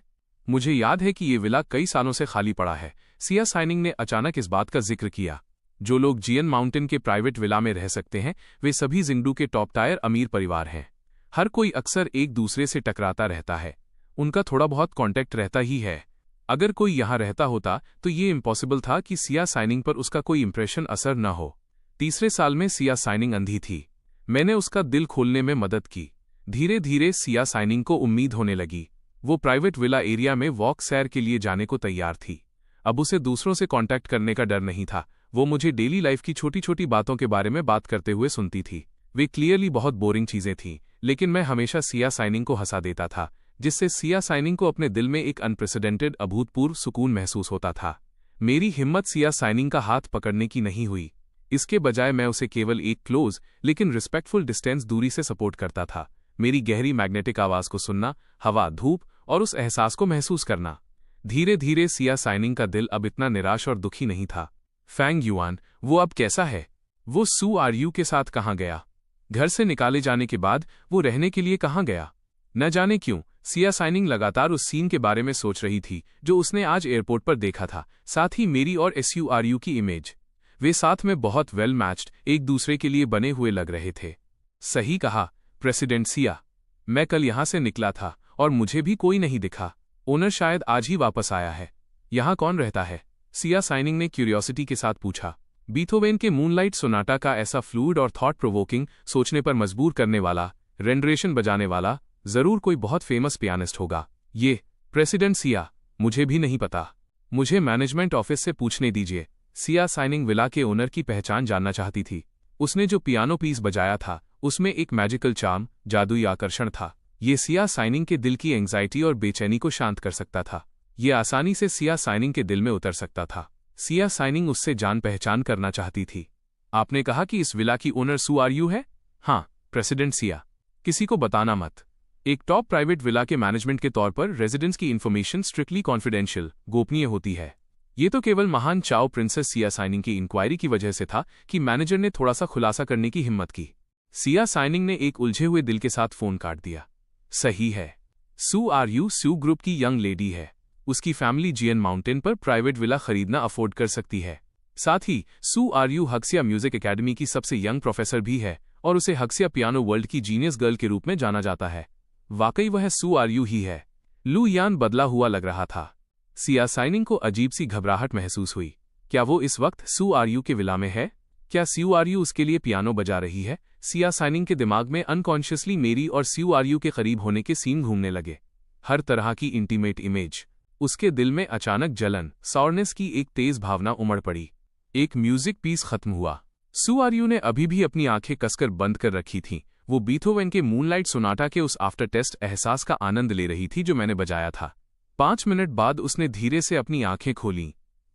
मुझे याद है कि ये विला कई सालों से खाली पड़ा है। सिया साइनिंग ने अचानक इस बात का जिक्र किया। जो लोग जियन माउंटेन के प्राइवेट विला में रह सकते हैं वे सभी जिंगडू के टॉप टायर अमीर परिवार हैं। हर कोई अक्सर एक दूसरे से टकराता रहता है। उनका थोड़ा बहुत कांटेक्ट रहता ही है। अगर कोई यहाँ रहता होता तो ये इम्पॉसिबल था कि सिया साइनिंग पर उसका कोई इंप्रेशन असर न हो। तीसरे साल में सिया साइनिंग अंधी थी। मैंने उसका दिल खोलने में मदद की। धीरे धीरे सिया साइनिंग को उम्मीद होने लगी। वो प्राइवेट विला एरिया में वॉक सैर के लिए जाने को तैयार थी। अब उसे दूसरों से कांटेक्ट करने का डर नहीं था। वो मुझे डेली लाइफ की छोटी छोटी बातों के बारे में बात करते हुए सुनती थी। वे क्लियरली बहुत बोरिंग चीजें थीं, लेकिन मैं हमेशा सिया साइनिंग को हंसा देता था, जिससे सिया साइनिंग को अपने दिल में एक अनप्रेसिडेंटेड, अभूतपूर्व सुकून महसूस होता था। मेरी हिम्मत सिया साइनिंग का हाथ पकड़ने की नहीं हुई। इसके बजाय मैं उसे केवल एक क्लोज लेकिन रिस्पेक्टफुल डिस्टेंस दूरी से सपोर्ट करता था। मेरी गहरी मैग्नेटिक आवाज को सुनना, हवा, धूप और उस एहसास को महसूस करना। धीरे धीरे सिया साइनिंग का दिल अब इतना निराश और दुखी नहीं था। फैंग युआन, वो अब कैसा है? वो सू आरयू के साथ कहाँ गया? घर से निकाले जाने के बाद वो रहने के लिए कहाँ गया? न जाने क्यों सिया साइनिंग लगातार उस सीन के बारे में सोच रही थी जो उसने आज एयरपोर्ट पर देखा था, साथ ही मेरी और SURU की इमेज। वे साथ में बहुत वेल मैच्ड, एक दूसरे के लिए बने हुए लग रहे थे। सही कहा प्रेसिडेंट सिया। मैं कल यहां से निकला था और मुझे भी कोई नहीं दिखा। ओनर शायद आज ही वापस आया है। यहाँ कौन रहता है? सिया साइनिंग ने क्यूरियोसिटी के साथ पूछा। बीथोवेन के मूनलाइट सोनाटा का ऐसा फ्लूइड और थॉट प्रोवोकिंग, सोचने पर मजबूर करने वाला, रेंडरेशन बजाने वाला जरूर कोई बहुत फेमस पियानिस्ट होगा। ये प्रेसिडेंट सिया, मुझे भी नहीं पता। मुझे मैनेजमेंट ऑफिस से पूछने दीजिए। सिया साइनिंग विला के ओनर की पहचान जानना चाहती थी। उसने जो पियानो पीस बजाया था उसमें एक मैजिकल चार्म, जादुई आकर्षण था। ये सिया साइनिंग के दिल की एंग्जाइटी और बेचैनी को शांत कर सकता था। ये आसानी से सिया साइनिंग के दिल में उतर सकता था। सिया साइनिंग उससे जान पहचान करना चाहती थी। आपने कहा कि इस विला की ओनर सू आर यू है? हाँ, प्रेसिडेंट सिया। किसी को बताना मत। एक टॉप प्राइवेट विला के मैनेजमेंट के तौर पर रेजिडेंट्स की इन्फॉर्मेशन स्ट्रिक्टली कॉन्फिडेंशियल, गोपनीय होती है। ये तो केवल महान चाओ प्रिंसेस सिया साइनिंग की इंक्वायरी की वजह से था कि मैनेजर ने थोड़ा सा खुलासा करने की हिम्मत की। सिया साइनिंग ने एक उलझे हुए दिल के साथ फोन काट दिया। सही है, सू आर यू सू ग्रुप की यंग लेडी है। उसकी फैमिली जियन माउंटेन पर प्राइवेट विला खरीदना अफोर्ड कर सकती है। साथ ही सू आर यू हक्सिया म्यूजिक एकेडमी की सबसे यंग प्रोफेसर भी है और उसे हक्सिया पियानो वर्ल्ड की जीनियस गर्ल के रूप में जाना जाता है। वाकई वह सू आर यू ही है। लू यान बदला हुआ लग रहा था। सिया साइनिंग को अजीब सी घबराहट महसूस हुई। क्या वो इस वक्त सू आर यू के विला में है? क्या सू आर यू उसके लिए पियानो बजा रही है? सिया साइनिंग के दिमाग में अनकॉन्शियसली मेरी और सू आर यू के करीब होने के सीन घूमने लगे। हर तरह की इंटीमेट इमेज। उसके दिल में अचानक जलन, सॉरनेस की एक तेज भावना उमड़ पड़ी। एक म्यूजिक पीस खत्म हुआ। सू आर यू ने अभी भी अपनी आंखें कसकर बंद कर रखी थीं। वो बीथोवेन के मूनलाइट सोनाटा के उस आफ्टर टेस्ट एहसास का आनंद ले रही थी जो मैंने बजाया था। 5 मिनट बाद उसने धीरे से अपनी आंखें खोलीं।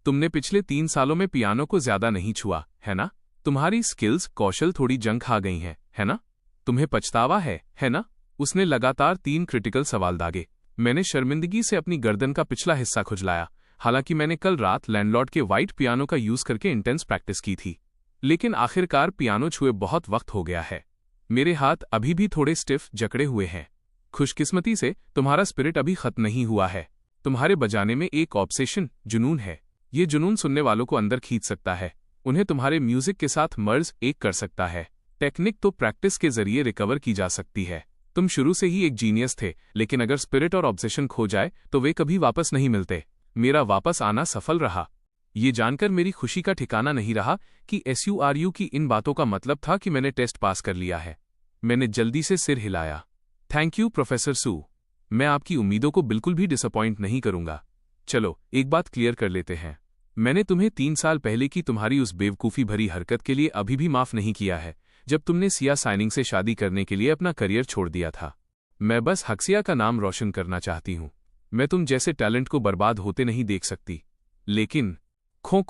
तुमने पिछले 3 सालों में पियानो को ज्यादा नहीं छुआ, है ना? तुम्हारी स्किल्स, कौशल थोड़ी जंग खा गई हैं, है ना? तुम्हें पछतावा है ना? उसने लगातार 3 क्रिटिकल सवाल दागे। मैंने शर्मिंदगी से अपनी गर्दन का पिछला हिस्सा खुजलाया। हालांकि मैंने कल रात लैंडलॉर्ड के व्हाइट पियानो का यूज करके इंटेंस प्रैक्टिस की थी, लेकिन आखिरकार पियानो छुए बहुत वक्त हो गया है। मेरे हाथ अभी भी थोड़े स्टिफ जकड़े हुए हैं। खुशकिस्मती से तुम्हारा स्पिरिट अभी खत्म नहीं हुआ है। तुम्हारे बजाने में एक ऑब्सेशन, जुनून है। ये जुनून सुनने वालों को अंदर खींच सकता है, उन्हें तुम्हारे म्यूजिक के साथ मर्ज एक कर सकता है। टेक्निक तो प्रैक्टिस के जरिए रिकवर की जा सकती है। तुम शुरू से ही एक जीनियस थे, लेकिन अगर स्पिरिट और ऑब्सेशन खो जाए तो वे कभी वापस नहीं मिलते। मेरा वापस आना सफल रहा। ये जानकर मेरी खुशी का ठिकाना नहीं रहा कि SURU की इन बातों का मतलब था कि मैंने टेस्ट पास कर लिया है। मैंने जल्दी से सिर हिलाया। थैंक यू प्रोफेसर सू। मैं आपकी उम्मीदों को बिल्कुल भी डिसअपॉइंट नहीं करूंगा। चलो एक बात क्लियर कर लेते हैं। मैंने तुम्हें 3 साल पहले की तुम्हारी उस बेवकूफ़ी भरी हरकत के लिए अभी भी माफ़ नहीं किया है, जब तुमने सिया साइनिंग से शादी करने के लिए अपना करियर छोड़ दिया था। मैं बस हक्सिया का नाम रोशन करना चाहती हूँ। मैं तुम जैसे टैलेंट को बर्बाद होते नहीं देख सकती। लेकिन खो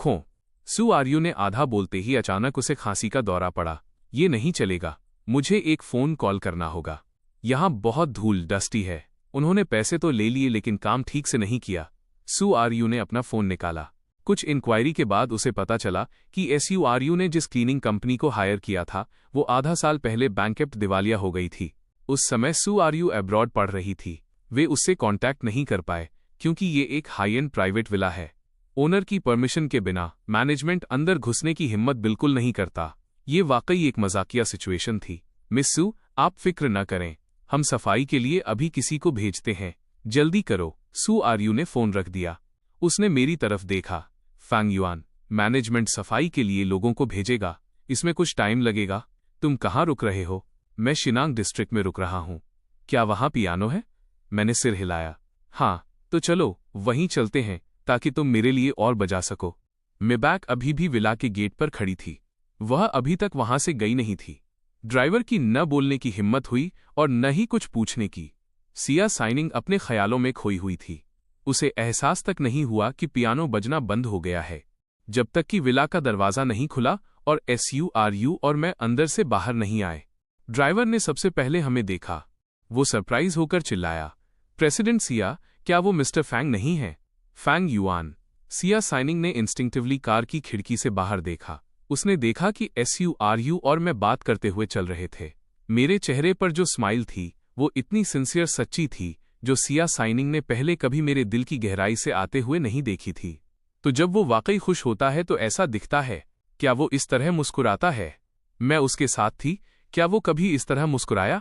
SURU ने आधा बोलते ही अचानक उसे खांसी का दौरा पड़ा। ये नहीं चलेगा, मुझे एक फ़ोन कॉल करना होगा। यहाँ बहुत धूल डस्टी है। उन्होंने पैसे तो ले लिए लेकिन काम ठीक से नहीं किया। SURU ने अपना फ़ोन निकाला। कुछ इंक्वायरी के बाद उसे पता चला कि SURU ने जिस क्लीनिंग कंपनी को हायर किया था वो आधा साल पहले बैंकरप्ट दिवालिया हो गई थी। उस समय SURU अब्रॉड पढ़ रही थी। वे उससे कांटेक्ट नहीं कर पाए क्योंकि ये एक हाई एंड प्राइवेट विला है। ओनर की परमिशन के बिना मैनेजमेंट अंदर घुसने की हिम्मत बिल्कुल नहीं करता। ये वाकई एक मजाकिया सिचुएशन थी। मिस सू, आप फिक्र न करें, हम सफाई के लिए अभी किसी को भेजते हैं। जल्दी करो। SURU ने फ़ोन रख दिया। उसने मेरी तरफ देखा। फैंग युआन, मैनेजमेंट सफाई के लिए लोगों को भेजेगा, इसमें कुछ टाइम लगेगा। तुम कहाँ रुक रहे हो? मैं शिनांग डिस्ट्रिक्ट में रुक रहा हूँ। क्या वहाँ पियानो है? मैंने सिर हिलाया। हाँ, तो चलो वहीं चलते हैं ताकि तुम मेरे लिए और बजा सको। मिबैक अभी भी विला के गेट पर खड़ी थी। वह अभी तक वहां से गई नहीं थी। ड्राइवर की न बोलने की हिम्मत हुई और न ही कुछ पूछने की। सिया साइनिंग अपने ख्यालों में खोई हुई थी। उसे एहसास तक नहीं हुआ कि पियानो बजना बंद हो गया है, जब तक कि विला का दरवाज़ा नहीं खुला और SURU और मैं अंदर से बाहर नहीं आए। ड्राइवर ने सबसे पहले हमें देखा। वो सरप्राइज होकर चिल्लाया, प्रेसिडेंट सिया, क्या वो मिस्टर फैंग नहीं है? Fang Yuan. सिया साइनिंग ने इंस्टिंक्टिवली कार की खिड़की से बाहर देखा। उसने देखा कि SURU और मैं बात करते हुए चल रहे थे। मेरे चेहरे पर जो स्माइल थी वो इतनी सिंसियर सच्ची थी जो सिया साइनिंग ने पहले कभी मेरे दिल की गहराई से आते हुए नहीं देखी थी। तो जब वो वाकई खुश होता है तो ऐसा दिखता है। क्या वो इस तरह मुस्कुराता है? मैं उसके साथ थी, क्या वो कभी इस तरह मुस्कुराया?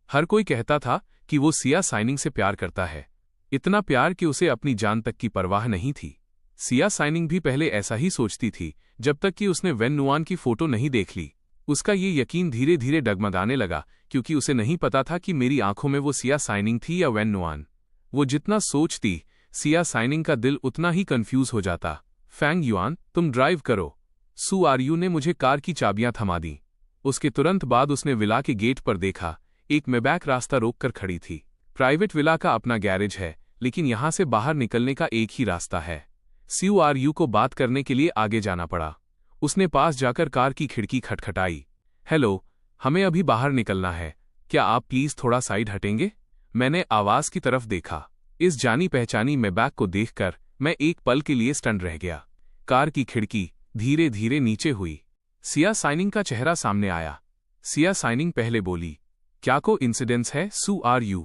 हर कोई कहता था कि वो सिया साइनिंग से प्यार करता है, इतना प्यार कि उसे अपनी जान तक की परवाह नहीं थी। सिया साइनिंग भी पहले ऐसा ही सोचती थी जब तक कि उसने वेन नुआन की फोटो नहीं देख ली। उसका ये यकीन धीरे धीरे डगमगाने लगा क्योंकि उसे नहीं पता था कि मेरी आंखों में वो सिया साइनिंग थी या वेन नुआन। वो जितना सोचती, सिया साइनिंग का दिल उतना ही कंफ्यूज हो जाता। फैंग युआन, तुम ड्राइव करो। SURU ने मुझे कार की चाबियां थमा दी। उसके तुरंत बाद उसने विला के गेट पर देखा। एक मैबैक रास्ता रोककर खड़ी थी। प्राइवेट विला का अपना गैरेज है, लेकिन यहां से बाहर निकलने का एक ही रास्ता है। CURU को बात करने के लिए आगे जाना पड़ा। उसने पास जाकर कार की खिड़की खटखटाई। हेलो, हमें अभी बाहर निकलना है, क्या आप प्लीज थोड़ा साइड हटेंगे? मैंने आवाज की तरफ देखा। इस जानी पहचानी मैबैक को देखकर मैं एक पल के लिए स्टन रह गया। कार की खिड़की धीरे धीरे नीचे हुई। सिया साइनिंग का चेहरा सामने आया। सिया साइनिंग पहले बोली, क्या को इंसिडेंस है CURU?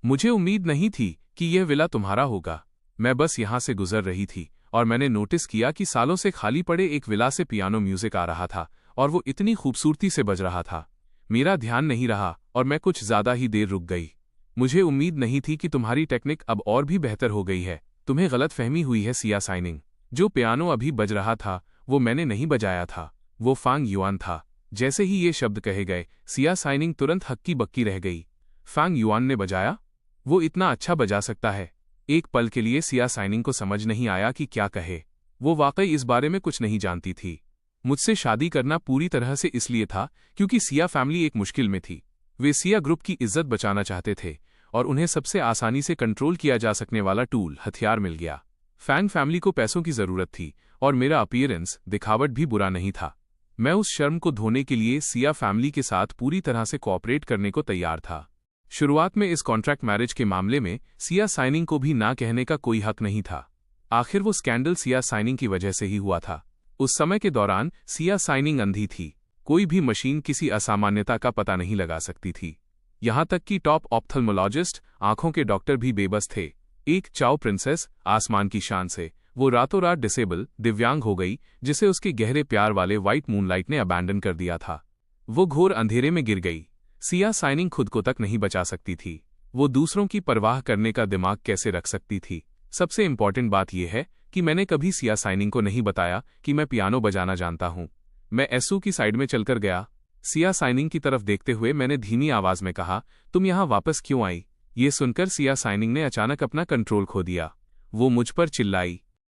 मुझे उम्मीद नहीं थी कि यह विला तुम्हारा होगा। मैं बस यहां से गुजर रही थी और मैंने नोटिस किया कि सालों से खाली पड़े एक विला से पियानो म्यूजिक आ रहा था और वो इतनी खूबसूरती से बज रहा था। मेरा ध्यान नहीं रहा और मैं कुछ ज्यादा ही देर रुक गई। मुझे उम्मीद नहीं थी कि तुम्हारी टेक्निक अब और भी बेहतर हो गई है। तुम्हें गलत फहमी हुई है सिया साइनिंग। जो पियानो अभी बज रहा था वो मैंने नहीं बजाया था, वो फांग युआन था। जैसे ही ये शब्द कहे गए, सिया साइनिंग तुरंत हक्की बक्की रह गई। फांग युआन ने बजाया? वो इतना अच्छा बजा सकता है? एक पल के लिए सिया साइनिंग को समझ नहीं आया कि क्या कहे। वो वाकई इस बारे में कुछ नहीं जानती थी। मुझसे शादी करना पूरी तरह से इसलिए था क्योंकि सिया फैमिली एक मुश्किल में थी। वे सिया ग्रुप की इज्जत बचाना चाहते थे और उन्हें सबसे आसानी से कंट्रोल किया जा सकने वाला टूल, हथियार मिल गया। फैंग फैमिली को पैसों की जरूरत थी और मेरा अपीयरेंस, दिखावट भी बुरा नहीं था। मैं उस शर्म को धोने के लिए सिया फैमिली के साथ पूरी तरह से कोऑपरेट करने को तैयार था। शुरुआत में इस कॉन्ट्रैक्ट मैरिज के मामले में सिया साइनिंग को भी ना कहने का कोई हक नहीं था। आखिर वो स्कैंडल सिया साइनिंग की वजह से ही हुआ था। उस समय के दौरान सिया साइनिंग अंधी थी। कोई भी मशीन किसी असामान्यता का पता नहीं लगा सकती थी। यहां तक कि टॉप ऑप्थल्मोलॉजिस्ट, आंखों के डॉक्टर भी बेबस थे। एक चाओ प्रिंसेस, आसमान की शान से, वो रातों रात डिसेबल, दिव्यांग हो गई, जिसे उसके गहरे प्यार वाले व्हाइट मूनलाइट ने अबैंडन कर दिया था। वो घोर अंधेरे में गिर गई। सिया साइनिंग खुद को तक नहीं बचा सकती थी। वो दूसरों की परवाह करने का दिमाग कैसे रख सकती थी? सबसे इंपॉर्टेंट बात यह है कि मैंने कभी सिया साइनिंग को नहीं बताया कि मैं पियानो बजाना जानता हूं। मैं एसू की साइड में चलकर गया। सिया साइनिंग की तरफ देखते हुए मैंने धीमी आवाज में कहा, तुम यहां वापस क्यों आई? ये सुनकर सिया साइनिंग ने अचानक अपना कंट्रोल खो दिया। वो मुझ पर चिल्लाई,